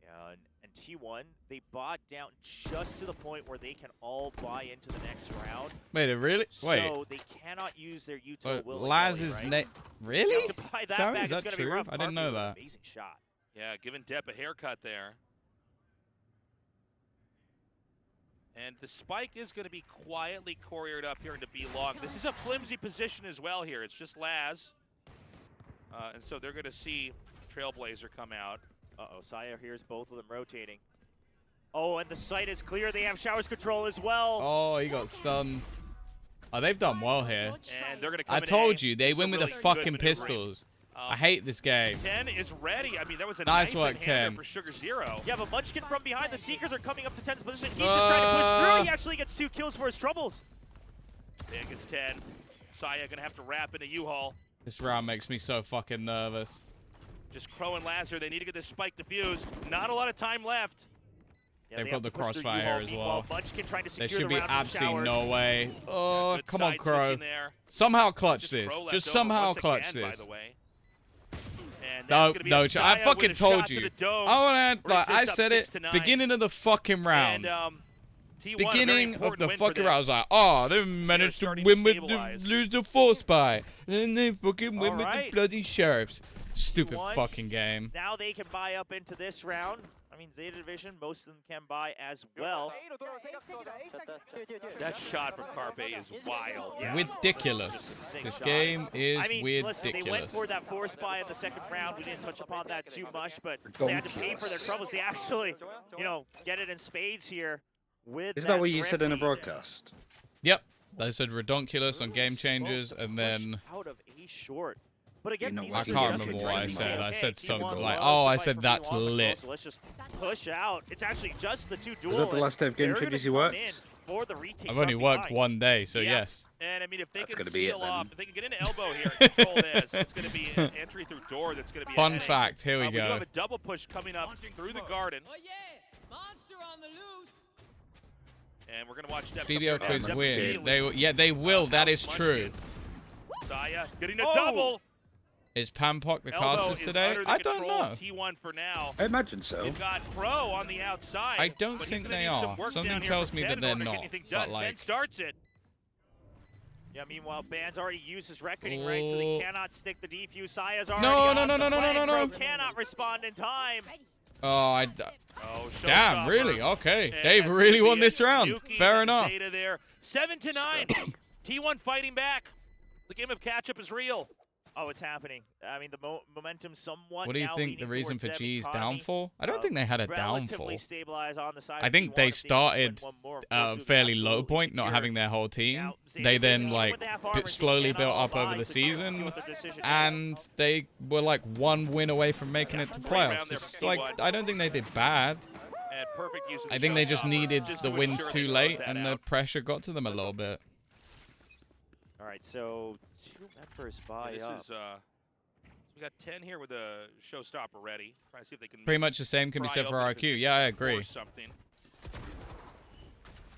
Yeah, and T1, they bought down just to the point where they can all buy into the next round. Wait, really? Wait. So they cannot use their util willy-nilly, Laz's right? Really? To buy that Sorry, back, is it's that gonna be true? rough. I didn't know Carpio, that. Amazing shot. Yeah, giving Depp a haircut there. And the spike is going to be quietly couriered up here into B long. This is a flimsy position as well here. It's just Laz. And so they're going to see Trailblazer come out. Uh-oh, Saya hears both of them rotating. Oh, and the site is clear. They have showers control as well. Oh, he got stunned. Oh, they've done well here. And they're going to come I in told A. you, they It's a win with the really good fucking maneuvering. pistols. I hate this game. 10 is ready. I mean, that was a Nice knife work, in hand 10. for Sugar Zero. You have a Munchkin from behind. The Seekers are coming up to 10's position. He's just trying to push through. He actually gets 2 kills for his troubles. Dan gets 10. Saya going to have to wrap in a U-Haul. This round makes me so fucking nervous. Just Crow and Lazar, they need to get this spike defused. Not a lot of time left. Yeah, They've they got have the to push through crossfire U-Haul. as Meanwhile, well. Munchkin trying to There secure should the be round from absolutely showers. no way. Oh, Good come on, side Crow. switching there. Somehow clutch Just this. Crow left Just over somehow once clutch again, this. By the way. And No, that's gonna be no, a I Saya fucking with a told shot to you. the dome. I want to, Brings like, I this up said it 6-9. beginning of the fucking round. And, T1, a very Beginning of important the win for fucking them. round, I was like, oh, they managed to starting win to with stabilize. lose the force by, and then they fucking win with the Alright. bloody Sheriffs. Stupid T1. fucking game. Now they can buy up into this round. I mean, Zeta Division, most of them can buy as well. That shot from Carpe is wild. Yeah. Ridiculous. Just a sick This shot. game is I mean, listen, they went ridiculous. for that force buy in the second round. We didn't touch upon that too much, but they had to pay for their troubles. They actually, you know, get it in spades here with Isn't that what you said in a thrifty. broadcast? Yep. They said redonkulous on game Spoke changes, to and push then out of A short. But again, You know these what? are I good can't adjustments, remember what right? I You said. say, I okay, said T1 something like, loves "Oh, to I fight said for that's B1 lit." control, so let's just push out. It's actually just the 2 Was duelists. that the last day of game They're gonna changes you come worked? in for the retake I've only from worked behind. one day, so Yeah. yes. And I mean, if they That's can gonna be it seal off, then. if they can get into elbow here and control this, it's going to be an entry through door that's going to be a Fun headache. fact, here we We do go. have a double push coming up through the garden. Oh yeah, monster on the loose. And we're going to watch Depp. BBO come could down. win. Immediately. They will. That is Munchkin. true. Saya getting a Oh! double. Is Pampok the Elbow casters is today? under the I don't control know. of T1 for now. I imagine so. They've got Pro on the outside. I don't but think he's gonna they need some are. work Something down here tells from me 10 that in they're order to get not, anything but, done. 10 like- starts it. Yeah, meanwhile, Band's already used his reckoning, right? So they Oh. cannot stick the defuse. Saya's already No, off no, no, the no, no, no, flank. no, no. Pro cannot respond in time. Oh, Oh, damn, showstopper. really? Okay. And They've that's really gonna won be this round. Nuki Fair and enough. Zeta there. 7-9. T1 fighting back. The game of catch-up is real. Oh, it's happening. I mean, the momentum somewhat. What do you now think the leaning reason towards for Zeb G's economy. downfall? I don't think they had a Relatively downfall. stabilized on the side I of think T1. they If just started win one more, of course, it would be fairly low absolutely point, not secure. having their whole team. Now, Zeta They then Division, like with the half armor, slowly cannot built all up over buy, the so we'll see season, what their decision is. and they were like one win away from making it to Great round playoffs. there It's from like T1. I don't think they did bad. And perfect use of the I think they just showstopper, needed just the to wins ensure too they late, close that and the out. pressure got to them a little bit. All right, so 2 members buy This up. is we got 10 here with a showstopper ready. Trying to see if they can Pretty much the same can be pry said for open a RQ. position Yeah, I or agree. force something.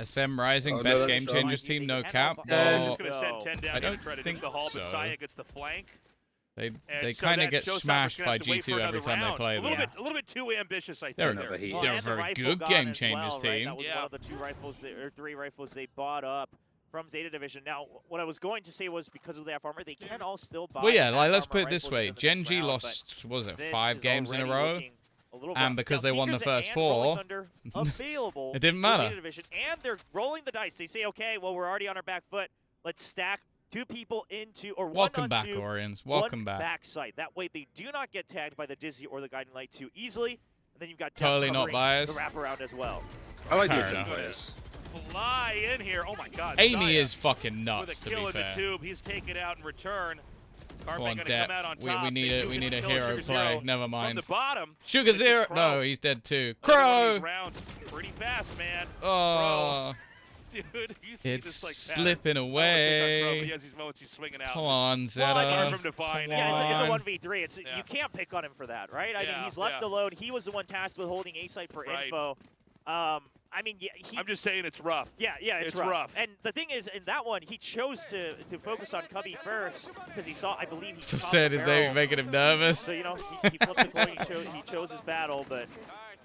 SM Rising, Oh, no, best that's game fine. changers team, no cap. They're Oh, just going to send 10 down I here don't to try to think dig the hall, but so. Saya gets the flank. they And so kind that of get showstopper's smashed gonna by have to wait for G2 every another time they round. play a them. little bit too ambitious, I think. They're there. another heat. Well, They're and a the very rifle good gun game as changers well, right? team. That was Yeah. one of the 2 rifles, or 3 rifles they bought up. from Zeta Division. Now, what I was going to say was because of the half armor, they can all still buy. Well, yeah, half like let's armor put it this rifles way: into Gen this G round, lost, what was it, this 5 is games in a already row, looking a little and rough. because Now, they won the Seekers first and Rolling 4, Thunder available it didn't for matter. Zeta Division, and they're rolling the dice. They say, okay, well, we're already on our back foot. Let's stack 2 people into, or 1 Welcome on back, 2, Orions. one Welcome back. backside. That way, they do not get tagged by the Dizzy or the Guiding Light too easily. And then you've got Totally not covering biased. the wraparound as well. I like Fair these enough. players. Fly in here. Oh my God. Amy Saya is fucking with nuts, a to kill be in fair. the tube. He's taken out in return. Go Carpe on, gonna Depp. come out on We top. need They a do we get need the a kill. hero Sugar play. Zero Never from mind. the bottom. Sugar It's just Zero. Crow. No, he's dead too. Another one of these Crow. rounds. Pretty fast, man. Oh, Dude, you see it's this like pattern. slipping I don't wanna pick on Crow, but he away. has these moments he's swinging out. Come on, Well, I It's hard for Zeta. him to find. Come Yeah, it's a on. 1v3. It's Yeah. You can't pick on him for that, right? I mean, Yeah, he's left yeah. alone. He was the one tasked with holding A site for Right. info. I mean, yeah, I'm just saying it's rough. yeah, it's it's rough. rough. And the thing is, in that one, he chose to focus on Cubby first because he saw, I believe, he So caught sad the is barrel. they making him nervous. So, you know, he flipped the coin. He chose his battle, but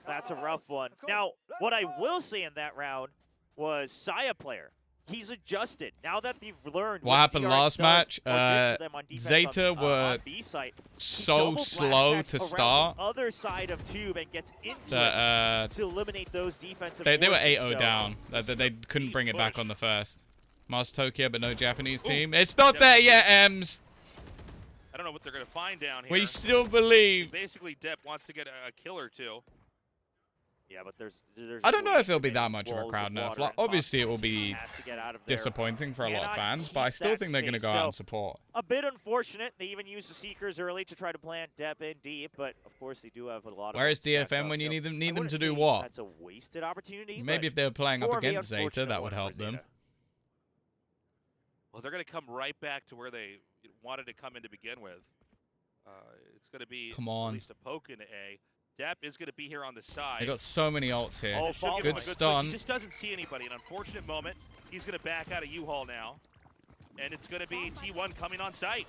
that's a rough one. Now, what I will say in that round was Saya player. He's adjusted. Now that they've learned What happened DRX last does match, or did to them on defense Zeta on were B site, he so double slow blast to packs around start. the other side of tube and gets into That it to eliminate those defensive they were forces. 8-0 So, down. They couldn't bring it back Push. on the first. Mars Tokyo, but no Japanese Ooh. team. It's not Yep. there yet, Ems. I don't know what they're going to find down here. We still believe. Basically, Depp wants to get a kill or two. Yeah, but there's I don't know way if it'll too be many that much of a walls crowd nerf. water Like, and obviously, it will toxins be he has to get out of there. disappointing for a lot of Cannot fans, keep but I still that think they're going to space. go out So, and support. a bit unfortunate. They even used the Seekers early to try to plant Depp in deep, but of course they do have a lot of. Where is stacked DFM up, when you so need them? I Need them wouldn't to do say what? That's a wasted opportunity. Maybe but if they were playing up more of the against Zeta, unfortunate that would one for help them. Zeta. Well, they're going to come right back to where they wanted to come in to begin with. It's going to be Come on. at least a poke into A. Depp is going to be here on the side. They got so many ults here. Oh, Should give him good a swing. stun. He just doesn't see anybody. An unfortunate moment. He's going to back out of U-Haul now. And it's going to be T1 coming on site.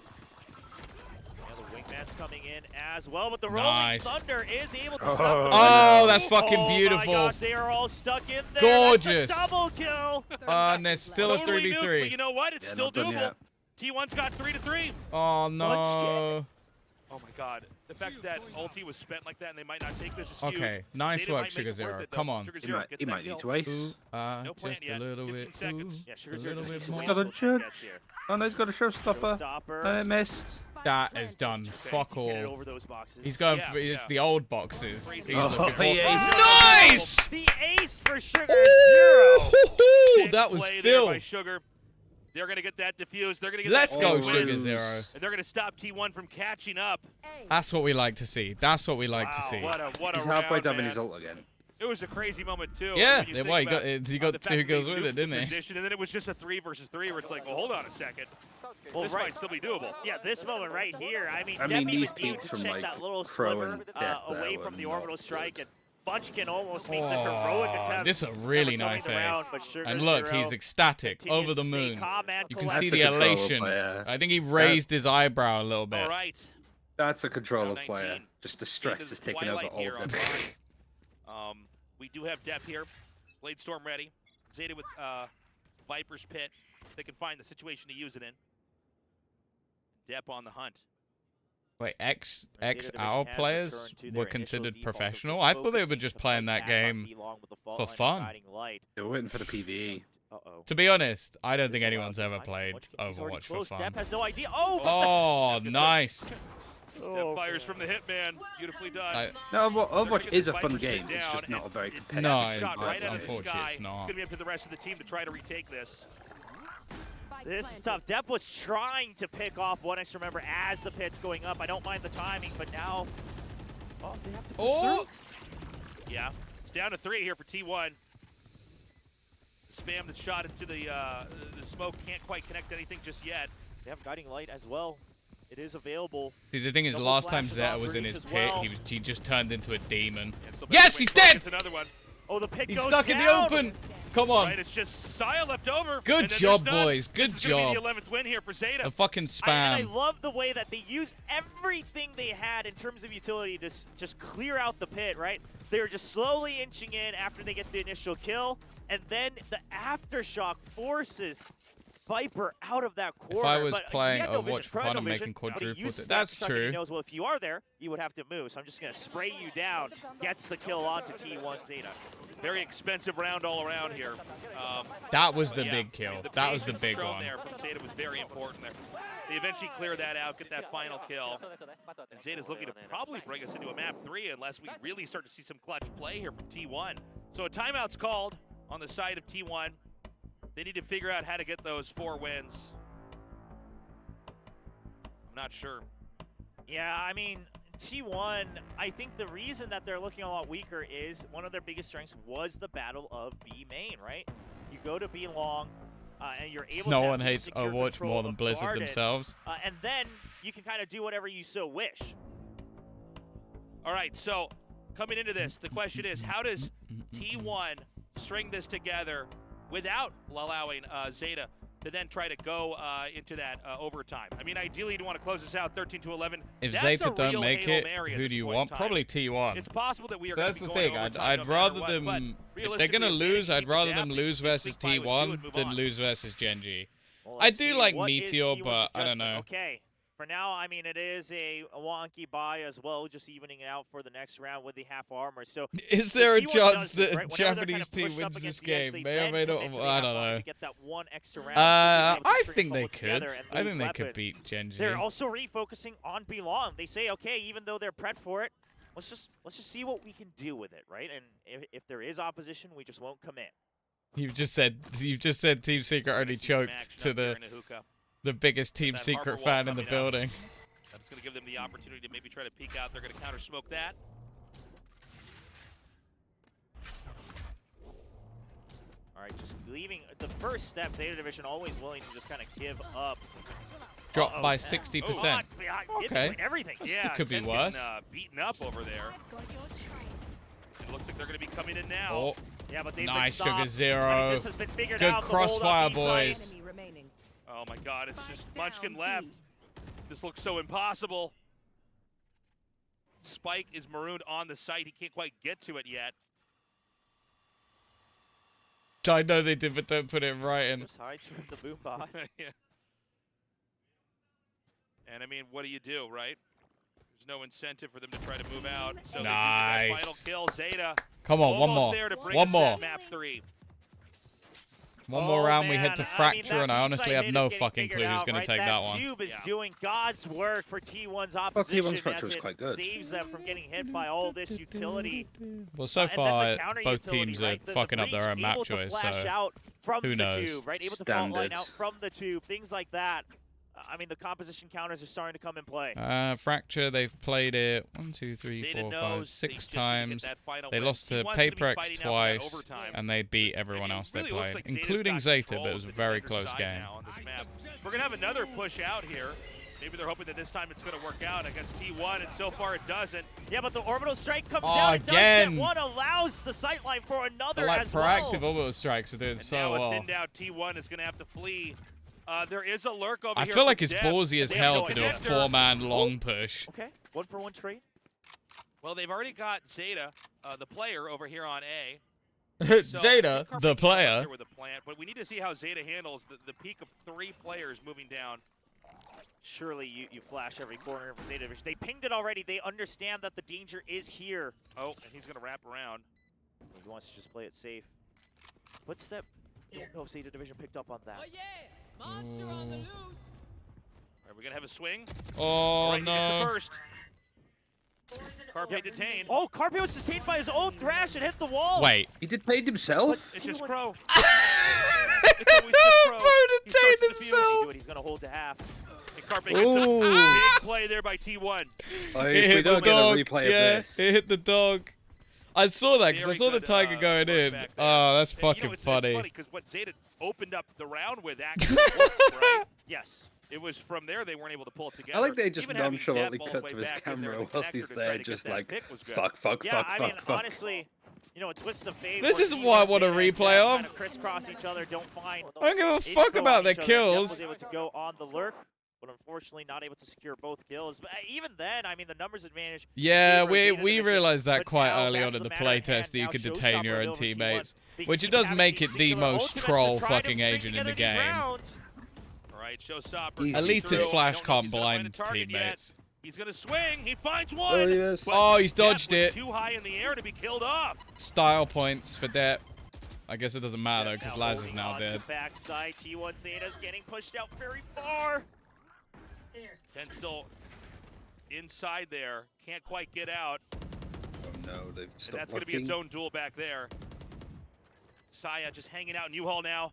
Yeah, the wingman's coming in as well, but the Nice. Rolling Thunder is able to Oh, stop. Oh, that's fucking Oh beautiful. my gosh, they are all stuck in there. Gorgeous. That's a double kill. And there's still a Totally new, but 3v3. you know what? It's Yeah, still not done doable. yet. T1's got 3-3. Oh, no. Oh my God. The fact that ulti was spent like that and they might not take this is huge. Okay, nice Zeta work, might make Sugar it worth Zero. it, though. Come on. Sugar He Zero might, gets he that might kill. need to ace. Ooh, No plan just a yet. little 15 bit. seconds. Ooh, Yeah, Sugar a Zero little just bit needs to more. He's got a wait jug. gets here. Oh no, he's got a showstopper. Showstopper. I missed. That is done. Fuck Get it all. over those boxes. He's going Yeah, for it's yeah. the old boxes. He's Crazy. looking Oh, for. he aced. Nice! The ace for Sugar Zero. Woo-hoo-hoo! Big That was play there by Phil. Sugar. They're going to get that defused. They're going to get Let's that go, win. Sugar Zero. And they're going to stop T1 from catching up. That's what we like to see. That's what we like to Wow, see. What a He's halfway round, to having man. his ult again. It was a crazy moment too. Yeah, when you think well, he about, got he the got fact 2 that kills they with nuked it, didn't the he? position, and then it was just a 3 versus 3 where it's like, well, hold on a second. Well, This right. might still be doable. Yeah, this moment right here. I mean, I Depp mean, even these needed peaks to from, check like, that little Crow sliver and Depp away there from were the not orbital strike, good. and Bunchkin almost makes a heroic Oh, attempt. this is a really never nice coming around, ace. but Sugar And look, Zero he's ecstatic, continues over the to stay moon. calm and You can collected. see That's the a controller elation. player. I think he raised his eyebrow a little bit. All right. That's a controller Round 19. player. Just the stress Into is the taking over twilight all here of on them. mine. We do have Depp here. Blade Storm ready. Zeta with Viper's Pit. They can find the situation to use it in. Depp on the hunt. Wait, ex Zeta Division our has players returned to were their initial considered default of professional? just I thought they were focusing just to playing fight that back on game B long with the fault for line and fun. Guiding Light. They were waiting for the PvE. Uh-oh. To be honest, I don't think This anyone's allows ever time. played He's already Overwatch for close. fun. Depp has no idea. Oh, what the- Oh, Good nice. Depp fires from the Hitman. Beautifully done. I- No, They're Overwatch gonna get is this a fun Viper's Pit game. It's down, just not a and very it's competitive No, a shot it's right out of the unfortunately sky. it's not. It's going to be up to the rest of the team to try to retake this. This is tough. Depp was trying to pick off one extra member as the pit's going up. I don't mind the timing, but now, oh, they have to push Oh, through. Yeah. It's down to 3 here for T1. The spam that's shot into the smoke can't quite connect anything just yet. They have Guiding Light as well. It is available. see, the thing is, Double last time flashes Zeta off was in reach his as pit, well. he just turned into a demon. And so Yes, Benjamin he's Crow dead! gets another one. Oh, the pit He's goes stuck in the down. open. Come on. Right, it's just Saya left over. Good and then job, there's none. boys. Good This is gonna be job. the 11th win here for Zeta. A fucking And spam. I love the way that they use everything they had in terms of utility to just clear out the pit, right? They're just slowly inching in after they get the initial kill, and then the aftershock forces Viper out of that corner. If I was but he playing had no vision, Overwatch for had fun, no I'm vision, making but he quadruple. used That's snap chuck, and true. he knows, well, if you are there, you would have to move. So I'm just going to spray you down. Gets the kill onto T1 Zeta. Very expensive round all around here. That was the yeah, big kill. the That was the patience big thrown one. there from Zeta was very important there. They eventually clear that out, get that final kill. And Zeta's looking to probably bring us into a map 3 unless we really start to see some clutch play here from T1. So a timeout's called on the side of T1. They need to figure out how to get those 4 wins. I'm not sure. Yeah, I mean, T1, I think the reason that they're looking a lot weaker is one of their biggest strengths was the battle of B main, right? You go to B long, and you're able to No have one the hates secure Overwatch control more than of Blizzard Garden, themselves. and then you can kind of do whatever you so wish. All right, so coming into this, the question is, how does T1 string this together without allowing Zeta to then try to go into that overtime? I mean, ideally, you'd want to close this out 13-11. If That's Zeta a don't real make Hail it, Mary at who this do you point in want? time. Probably T1. It's possible that we are That's the going to be thing. going I'd overtime no matter rather what, them. but If they're gonna realistically, lose, Zeta I'd keep rather them adapting, lose keep versus fine with 2 and T1 move than on. lose versus Genji. Well, I let's do see, like what is Meteor, T1's but I don't adjustment? know. Okay, for now, I mean, it is a wonky buy as well, just evening it out for the next round with the half armor. So Is there a T1 chance does this, that right? a Whenever they're Japanese kind team of pushed up wins this against the edge, game? they May or then may come not. into the I half don't armor know. to get that one extra round. I think they could. I think they could weapons. beat Genji. They're also refocusing on Belong. They say, okay, even though they're pred for it, let's just see what we can do with it, right? And if there is opposition, we just won't come in. You've just said Team Secret already choked to the biggest Team That Secret Harper fan wall in the coming out. building. That's going to give them the opportunity to maybe try to peek out. They're going to counter smoke that. All right, just leaving the first step. Zeta Division always willing to just kind of give up. Dropped by 10. 60%. Okay. Everything. Yeah, It could be 10 worse. getting, beaten up over there. It looks like they're going to be coming in now. Oh, Yeah, but they've nice, been Sugar stopped. Zero. I mean, this has been figured Good out. The hold crossfire, up B side. boys. Oh my God, it's just Munchkin left. This looks so impossible. Spike is marooned on the site. He can't quite get to it yet. I know they did, but don't put it right in. Just hides from the boom bot. Yeah. And I mean, what do you do, right? There's no incentive for them to try to move out. So they do get that Nice. final kill. Zeta Come on, one almost more. there to bring One us more. that map 3. One more round, we head to man, Fracture, that and I B honestly side have hit no is getting fucking figured clue who's out, going right? to take that one. Tube is Yeah. doing God's work for T1's T1's opposition Fracture as was it quite good. saves them from getting hit by all this utility. Well, so And then far, the counter both utility, teams right? are The fucking up breach, their own map able to choice, flash so out from who the knows? tube, right? Able to fault line Standard. out from the tube, things like that. I mean, the composition counters are starting to come in play. Fracture, they've played it 1, 2, 3, Zeta 4, 5, knows they 6 just need to get times. that final They win. lost to T1's gonna be Paper X fighting out for that twice, overtime. and they beat everyone And it else they really looks played, like Zeta's including got Zeta, control but it was a of the very defender's close side game. now on this map. We're going to have another push out here. Maybe they're hoping that this time it's going to work out against T1, and so far it doesn't. Yeah, but the orbital strike comes Oh, out. It does again. get one, allows the sightline for another Like as proactive well. orbital strikes are doing And so now a well. thinned out T1 is going to have to flee. There is a lurk over I here. feel from like it's Dev. ballsy as They have hell no to do a connector. 4-man long push. Okay, 1-for-1 trade. Well, they've already got Zeta, the player, over here on A. So I Zeta, think the Carpenter's player. here with a plant, but we need to see how Zeta handles the peak of 3 players moving down. Surely you flash every corner for Zeta Division. They pinged it already. They understand that the danger is here. Oh, and he's going to wrap around. He wants to just play it safe. Footstep. Don't know if Zeta Division picked up on that. Oh yeah, monster on the loose. Are we going to have a swing? Oh, All right, he gets the no. first. Carpe detained. Oh, Carpe was sustained by his own thrash and hit the wall. Wait. He did paid himself. It's T1 just Crow. It's always just Crow. Bro He starts detained at the field. himself. He's gonna hold to half. And Carpe gets a Ooh. big play there by T1. Oh, It if we hit the don't get a dog. replay Yeah, of this. it hit the dog. I saw that because I Very saw the good, tiger going work in. back there. Oh, that's And, fucking it's funny. funny because what Zeta opened up the round with actually worked, right? Yes. It was from there they weren't able to pull it together. I like they just Even having nonchalantly Depp all the cut way to his back in there camera in the whilst connector he's to try there, to get just that like, pick was good. fuck, Yeah, I mean, fuck. honestly, you know, a twist of fate. This where is T1 what I want a Zeta replay of. Kind of crisscross each other, don't find. I don't give a info fuck about on their each other. Depp kills. was able to go on the lurk, but unfortunately not able to secure both kills. But even then, I mean, the numbers advantage. Yeah, favor we Zeta we Division, realized that but quite now early that's on in the the matter at playtest hand. that you Now could Showstopper detain your own over T1. teammates, They which it keep does having make these it the singular most ultimates to troll try to fucking string agent in the together these game. rounds. right, Showstopper. At least his through. flash I don't know if can't he's gonna find blind a target yet. teammates. He's gonna swing. He finds one. Oh, yes. but Oh, he's Depp dodged was it. Too high in the air to be killed off. Style points for Depp. I guess it doesn't matter Yeah, because Laz is holding now on to dead. Backside, T1 Zeta's getting pushed out very far. 10 still inside there. Can't quite get out. Oh no, they've And stopped that's going to be its looking. own duel back there. Saya just hanging out in U-Haul now.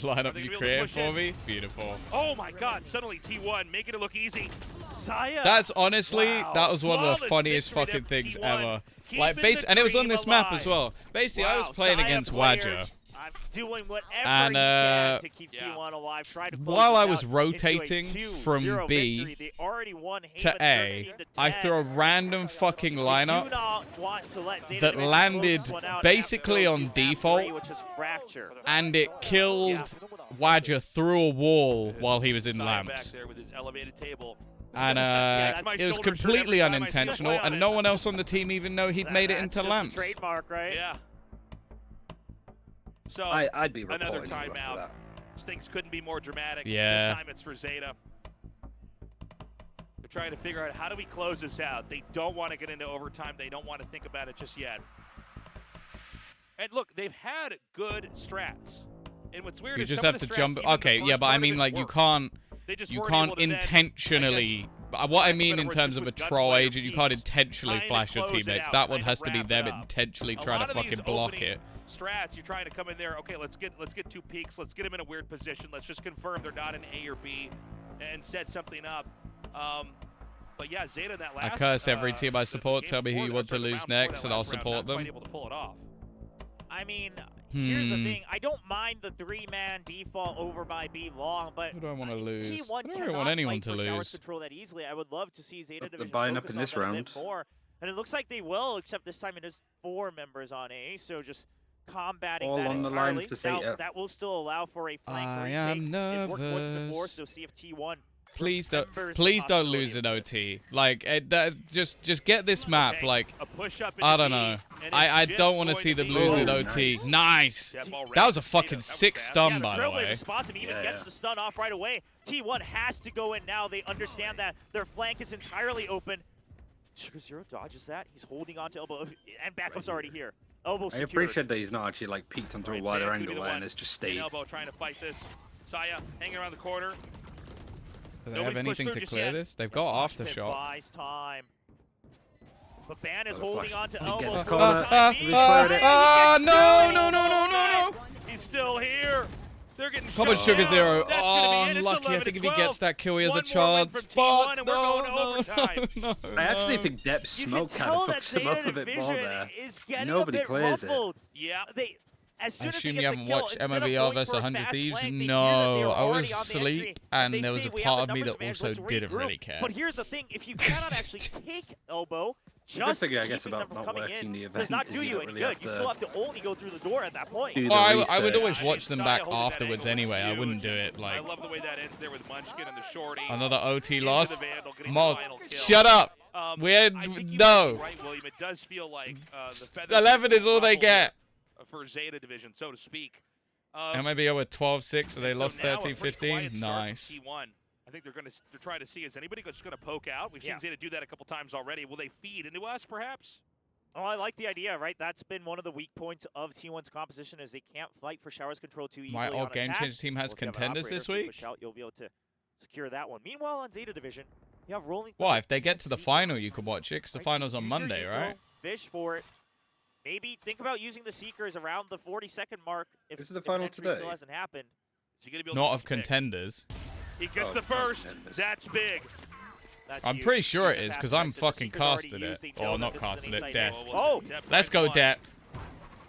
Line Are up they you gonna be able to created push for in? me. Beautiful. Oh my god, suddenly T1 making it look easy. Saya. That's honestly, Wow. that was one of the Flawless funniest victory fucking to things T1. ever. Keeping Like, the and it was on dream this map alive. as well. Basically, I was Wow, playing Saya against players, Wadger. I'm doing whatever And, he can to keep yeah. T1 alive. Try to close While this I was out rotating into a 2-0 from B victory. They already won to Haven A, 13 to I 10. threw a random fucking They do lineup not want to let Zeta that Division landed close this one out basically after on goes to default. F3, which is Fracture. and it killed Wadger through a wall while he was in Saya back lamps. there with his elevated table. And that's my it was shoulder shirt completely every time I see him unintentional, play on and it. no one else on the team even know he'd made it That's into just a lamps. trademark, right? Yeah. So I'd be another reporting you after timeout. that. Things couldn't be more dramatic. Yeah. This time it's for Zeta. They're trying to figure out how do we close this out. They don't want to get into overtime. They don't want to think about it just yet. And look, they've had good strats. And what's weird You is just some have of to the jump. strats, even the Okay, yeah, first but I part of mean, it like, you worked. can't. They just You weren't can't able to then, I intentionally. guess, What I in mean other in words, terms just of a with troll gunfire agent, you can't peaks, intentionally trying to flash your close it teammates. out, That one trying has to be wrap them it up. intentionally A trying lot to of these fucking block opening it. Strats, you're trying to come in there. Okay, let's get 2 peaks. Let's get them in a weird position. Let's just confirm they're not in A or B, and set something up. But yeah, Zeta in that I last. curse every team I the support. game Tell me who before you that, want to sorry, the lose round before next, that and I'll last round, support not quite them. able to pull it off. I mean, here's the thing. I don't mind the 3-man default over by B long, but Who do I want to lose? T1 I don't really cannot want anyone fight to for Showers lose. control that easily. I would love to see Zeta Look, they're Division buying up focus in on this that a round. bit more. And it looks like they will, except this time it is 4 members on A, so just combating All that on the line entirely. for Now, Zeta. that will still allow for a flank I retake. am It worked once before, nervous. so see if T1 Please don't remembers the lose an possibility OT. Like, just get this map. Okay, Like, a push up I into don't B, know. and it's I just don't want to going see them be lose an Oh, OT. nice. Nice. Depp already That was a Zeta, fucking that was sick fast. stun, Yeah, the by the Trailblazer way. spots him, even Yeah, gets yeah. the stun off right away. T1 has to go in now. They understand that their flank is entirely open. Sugar Zero dodges that. He's holding on to elbow, and backup's already here. Elbow I secured. appreciate that he's not actually like peeked onto a Right, wider Van's gonna be angle the there one and it's just in stayed. elbow trying to fight this. Saya hanging around the corner. Do they have Nobody's pushed anything through to just clear yet. this? They've got Pit aftershock. buys time. But Ban is Another holding flash. on to He elbow. gets for corner. the time being. He's fired it. He gets no, two, no, and no, he's no, still no, back. no. He's still here. They're getting Come on, shut Sugar down. Zero. That's Oh, gonna be it. It's unlucky. I 11 think to if he 12. gets that kill, he has a One more win chance. from T1 Fuck, and we're going to overtime. no, I actually no. think Depp's You smoke can kind tell of that fucks him up Zeta a bit more Division there. is getting Nobody a bit clears it. ruffled. Yeah. They, as soon I as assume they you get haven't the kill, watched instead of MLBR going vs for a 100 fast Thieves? flank, they hear that No, they're I was already on the entry, asleep, and they there was say, a "We have part the of me numbers that advantage, also let's didn't regroup." really care. But here's the thing: if you cannot actually take elbow, Good just thing, I guess, keeping about them from not coming working in the event does not is do you you don't any really good. have You to still have to only go through the door at that point. do Oh, I the would reset. always Yeah, watch them Saya back holding that afterwards angle anyway. I huge. wouldn't do it. I Like, love the way that ends there with Munchkin and the shorty. another OT Into loss. the Vandal, getting the Mog, final kill. shut up. I think you might No. be right, William. It does feel like the feathers 11 is all they ruffled get. for Zeta Division, so to speak. MLBR with 12-6, so they So lost now a pretty quiet 13-15. start from Nice. T1. I think they're trying to see, is anybody just going to poke out? We've Yeah. seen Zeta do that a couple times already. Will they feed into us, perhaps? Oh, I like the idea, right? That's been one of the weak points of T1's composition is they can't fight for Showers control too easily My on all game attack. change team has Well, if you have an contenders operator, this if you week. push out, you'll be able to secure that one. Meanwhile, on Zeta Division, you have Rolling Well, Thunder if they get to the Seeker. final, you could watch it, because the Right, final's on use your Monday, util, right? Fish for it. Maybe think about using the Seekers around the 40-second mark if, This is the if final an entry today? still hasn't happened. Is he going to be able Not to of pick? contenders. He gets Oh, the first. contenders. That's big. That's I'm huge. pretty sure They it just is, have 'cause to I'm exit. The fucking Seekers already casted used, it. they Or know that not this is an casted it, inside Death. angle. Well, Oh, Depp Let's finds go, one. Depp.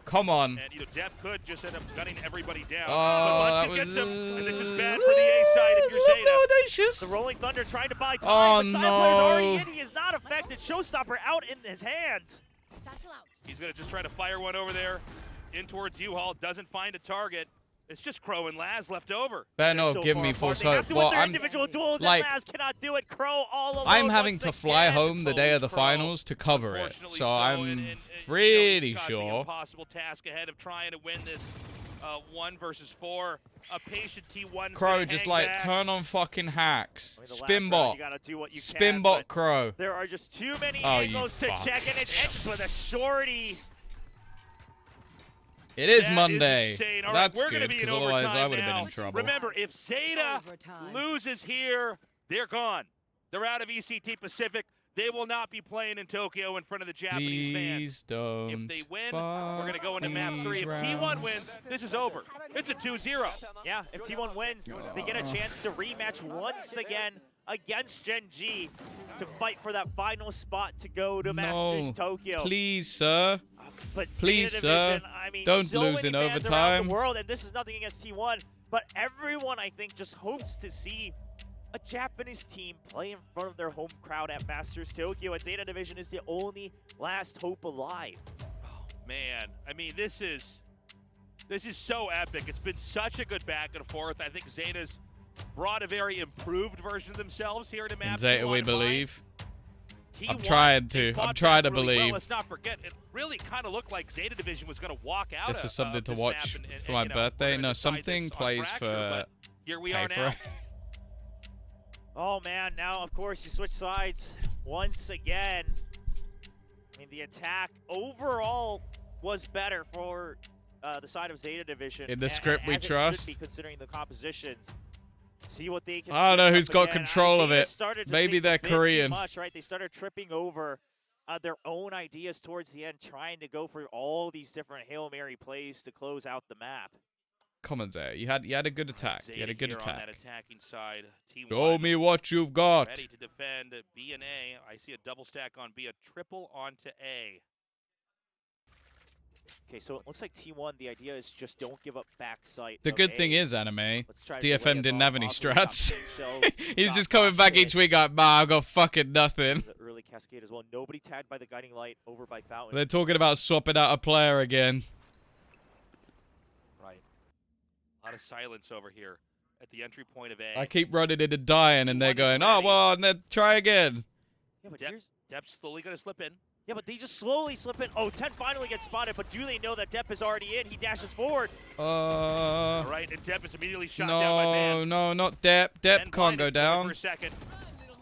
Come on. And Depp could just end up gunning everybody down. Oh, but that Munchkin was... gets him, and this is bad for the A side if you're Zeta. audacious. the Rolling Thunder trying to buy time, Oh, but Side Player's already no. in. He is not affected. Showstopper out in his hands. Satchel out. He's going to just try to fire one over there in towards U-Haul. Doesn't find a target. It's just Crow and Laz left over. Better They're not so give far me apart. false They have hope. to Well, win their I'm individual duels, like- and Laz cannot do it. Crow all alone. I'm having once to fly again. home the day of the Crow, finals to cover it. Unfortunately So and, I'm you know, pretty he's got the sure. impossible task ahead of trying to win this 1 versus 4. A patient T1. Crow, just like turn on fucking hacks. I mean, the last Spin round, bot. you gotta do what you Spin can, bot but Crow. there are just too many Oh, you angles to fuck. check, and it ends with a shorty. It is That Monday. insane. All That's right, we're good, gonna be in because otherwise I overtime would have been now. in trouble. Remember, if Zeta Overtime. loses here, they're gone. They're out of ECT Pacific. They will not be playing in Tokyo in front of the Japanese fans. Please don't. If they win, we're going to go into map 3. If T1 wins, this is over. It's a 2-0. Yeah, if T1 wins, they get a chance to rematch once again against Gen G to fight for that final spot to go to Masters Tokyo. Please, sir. But Please, Zeta sir. Division, I mean, Don't so lose many in fans around overtime. the world, and this is nothing against T1, but everyone, I think, just hopes to see a Japanese team play in front of their home crowd at Masters Tokyo, and Zeta Division is the only last hope alive. Oh, man. I mean, this is so epic. It's been such a good back and forth. I think Zeta's brought a very improved version of themselves here to map. In Zeta, we T1 believe. T1, I'm trying they to. fought I'm trying to back really well. believe. Let's not forget, it really kind of looked like Zeta Division was going to walk out. This is something to this watch map and, for my you know, birthday. we're gonna No, decide something this on plays fracture, for but here we pay are for now. it. Oh man, now of course you switch sides once again. I mean, the attack overall was better for the side of Zeta Division. In the script we as it trust. should be, considering the compositions. See what they can. I don't know switch who's up got again. control of Zeta it. started to Maybe think a they're bit too Korean. much, right? They started tripping over their own ideas towards the end, trying to go for all these different Hail Mary plays to close out the map. Come on, Zeta. You had a good attack. Zeta You had a good here on that attack. attacking side. T1 Show me what you've got. ready to defend B and A. I see a double stack on B, a triple onto A. Okay, so it looks like T1, the idea is just don't give up backside. The of good A. thing is, anime, Let's try to delay DFM as didn't long have as any possible. We got strats. big shells, we He's got just coming box back hit. each week like, nah, I got fucking nothing. The early cascade as well. Nobody tagged by the guiding light over by Fountain. They're talking about swapping out a player again. Right. A lot of silence over here at the entry point of A. I keep running into dying, and they're T1 is going, oh, ready. well, and then try again. Yeah, but Dep's slowly going to slip in. yeah, but they just slowly slip in. Oh, 10 finally gets spotted, but do they know that Depp is already in? He dashes forward. All right, and Dep is immediately shot down by Man. No, not Dep. Dep And can't go blinded down. For a second.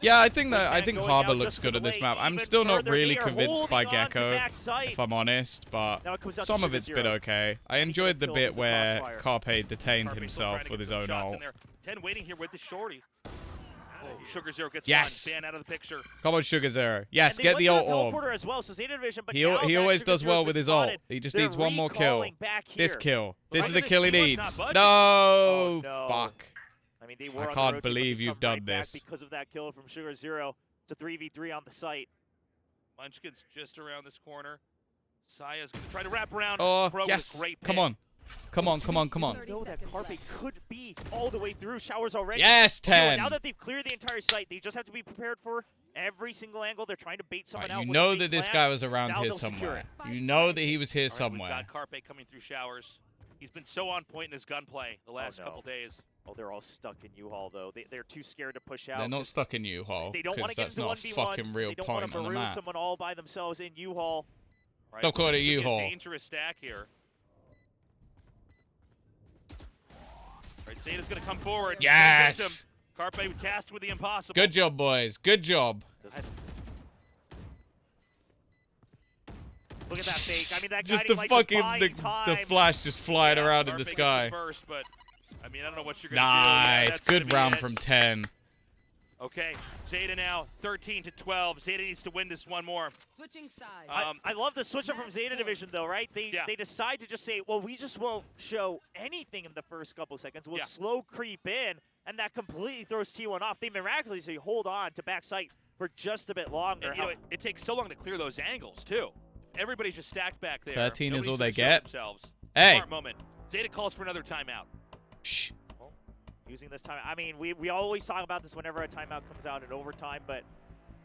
Yeah, I think that Man going Harbor down looks just good to on the this way, map. I'm even still not further. really They are convinced by holding on to Gecko, backside. if I'm honest, but Now it comes down to some of Sugar it's been Zero. okay. I enjoyed the kill bit with the where crossfire. Carpe detained Carpe still trying himself to with get his some own shots in ult. there. 10 waiting here with the shorty. Oh, Sugar Zero gets Yes. one. Ban out of the picture. Come on, Sugar Zero. Yes, And they get went the to ult orb. teleporter as well, so Zeta Division, but He now that always Sugar does Zero's well been with his spotted, ult. He just they're needs one more kill. recalling back This here. kill. But This is look the at kill he this T1's needs. not budging. No! Oh, no. Fuck. I mean, they were I on the can't road to, but believe they you've come right done back this. because of that kill from Sugar Zero. It's a 3v3 on the site. Munchkin's just around this corner. Saya's going to try to wrap around. Oh, Pro with yes. a great Come pick. on. Come on, come on, come on. You know that Carpe could be all the way through. Showers already. Yes, Okay, well, 10. now that they've cleared the entire site, they just have to be prepared for every single angle. They're trying to bait someone Right, out. you with a know big that this plan. guy was around Now here they'll secure somewhere. it. You know that he was here All right, somewhere. We've got Carpe coming through Showers. He's been so on point in his gunplay the last no. couple days. Oh, they're all stuck in U-Haul, though. They're too scared to push out. They're not 'cause stuck in U-Haul, They don't want to because get that's into not a 1v1s. fucking real They don't want point to on the maroon map. someone all by themselves in U-Haul. Right, Don't call it a this could be U-Haul. Dangerous stack here. All right, Zeta's going to come forward. Yes! Gets him. Carpe tasked with the impossible. Good job, boys. Good job. Look at that fake. I mean, that Just guiding the light fucking just buying the time. flash just flying Yeah, around in Carpe the gets sky. First, but I mean, I don't know what you're going to do. Nice. That's gonna Good be round it. from 10. Okay, Zeta now 13-12. Zeta needs to win this one more. Switching sides. I love the switch up from Zeta Division, though, right? They decide to just say, well, we just won't show anything in the first couple seconds. We'll slow creep in, and that completely throws T1 off. They miraculously hold on to backside for just a bit longer. And, you know, it takes so long to clear those angles, too. Everybody's just stacked back there. 13 is Nobody's all gonna they show get. themselves. Hey. Smart moment. Zeta calls for another timeout. Shh. Using this time, I mean, we always talk about this whenever a timeout comes out in overtime, but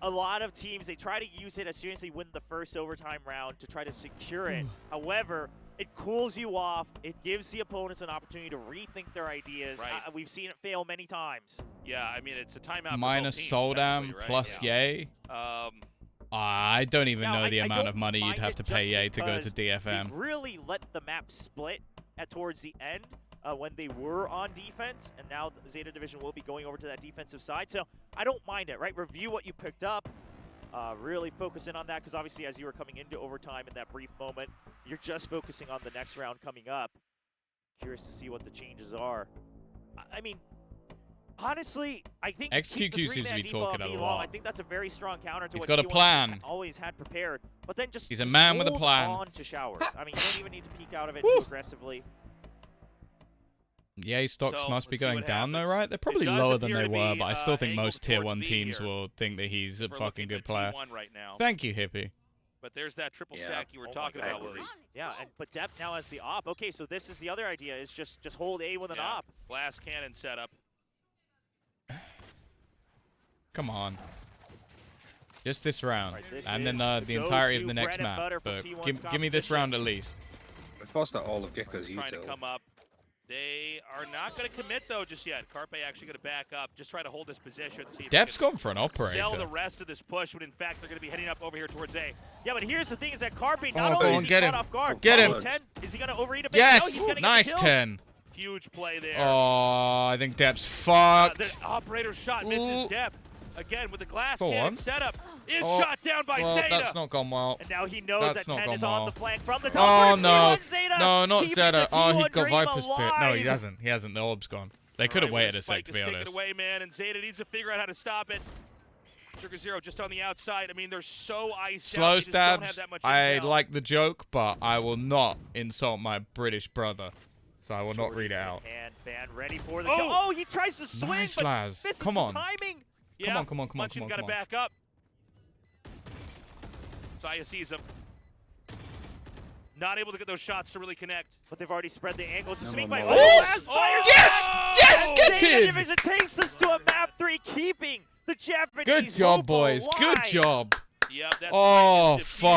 a lot of teams, they try to use it as soon as they win the first overtime round to try to secure it. However, it cools you off. It gives the opponents an opportunity to rethink their ideas. Right. We've seen it fail many times. Yeah, I mean, it's a timeout. for Minus both teams, Soldam technically, right? plus Yeah. Yay. Um, I don't even Now, know the I amount don't of money you'd mind have it to pay just Yay to go to because DFM. They really let the map split towards the end when they were on defense, and now the Zeta Division will be going over to that defensive side. So I don't mind it, right? Review what you picked up. Really focus in on that, because obviously as you were coming into overtime in that brief moment, you're just focusing on the next round coming up. Curious to see what the changes are. I mean, honestly, I think XQQ seems to be talking a lot. I think that's a very strong counter to He's what got a T1 plan. always had prepared. But then He's a man with a plan. On to showers. I mean, you don't even need to peek out of it too aggressively. Yeah, stocks So, must be let's see going what down though, happens. right? They're It probably does lower than appear they to were, be, but I still think angled most tier towards 1 B teams here. will think that he's a We're fucking looking good at player. T1 right now. Thank you, Hippie. But there's that triple Yeah. stack you were Oh my talking God. about, Willie. Yeah, but Depth now has the op. Okay, so this is the other idea, is just hold A with an Yeah. op. Glass cannon setup. Come on. Just this round. Right, this and then is the entirety of go-to the next bread and map. butter for But T1's give me this composition. round at least. I forced out all of Gecko's Trying to util. come up. They are not going to commit, though, just yet. Carpe actually going to back up, just try to hold this position. See if Dep's they can gone for an sell operator. the rest of this push, when in fact they're going to be heading up over here towards A. Yeah, but here's the thing, is that Carpe Oh, not go only on, is he get caught him. off guard. Get him. 10, is he going to overeat a bit? No, Yes! he's gonna Nice get the kill. 10. Huge play there. Oh, I think Dep's fucked. The operator shot misses Ooh. Dep. Again, with the glass Go cannon on. setup. Is Oh, shot down by well, Zeta. that's not gone well. And now he knows That's that not 10 is gone on well. the flank from the Oh, top. no. Zeta No, not keeping Zeta. the Oh, he T1 got dream Viper's pit. No, he alive. hasn't. He hasn't. The orb's gone. They could have All right, waited well, a sec, Spike to is be taken honest. away, man, and Zeta needs to figure out how to stop it. Sugar Zero just on the outside. I mean, they're so iced out. Slow They just don't have stabs. that much I intel. like the joke, but I will not insult my British brother. So I will not read it out. And Van ready for the Oh! kill. Oh, he tries to swing, Nice, but Laz. misses Come the on. timing. Yeah, Come on. Munchin got to back up. Zaya sees him. Not able to get those shots to really connect. But they've already spread the angles. The No swing more by more. Oh, Laz Oh! fires Yes! back. Yes! Get Zeta in! Division takes us to a map 3, keeping the Japanese Good job, hope boys. Good alive. job. Yep, that's Oh, Spike is fuck.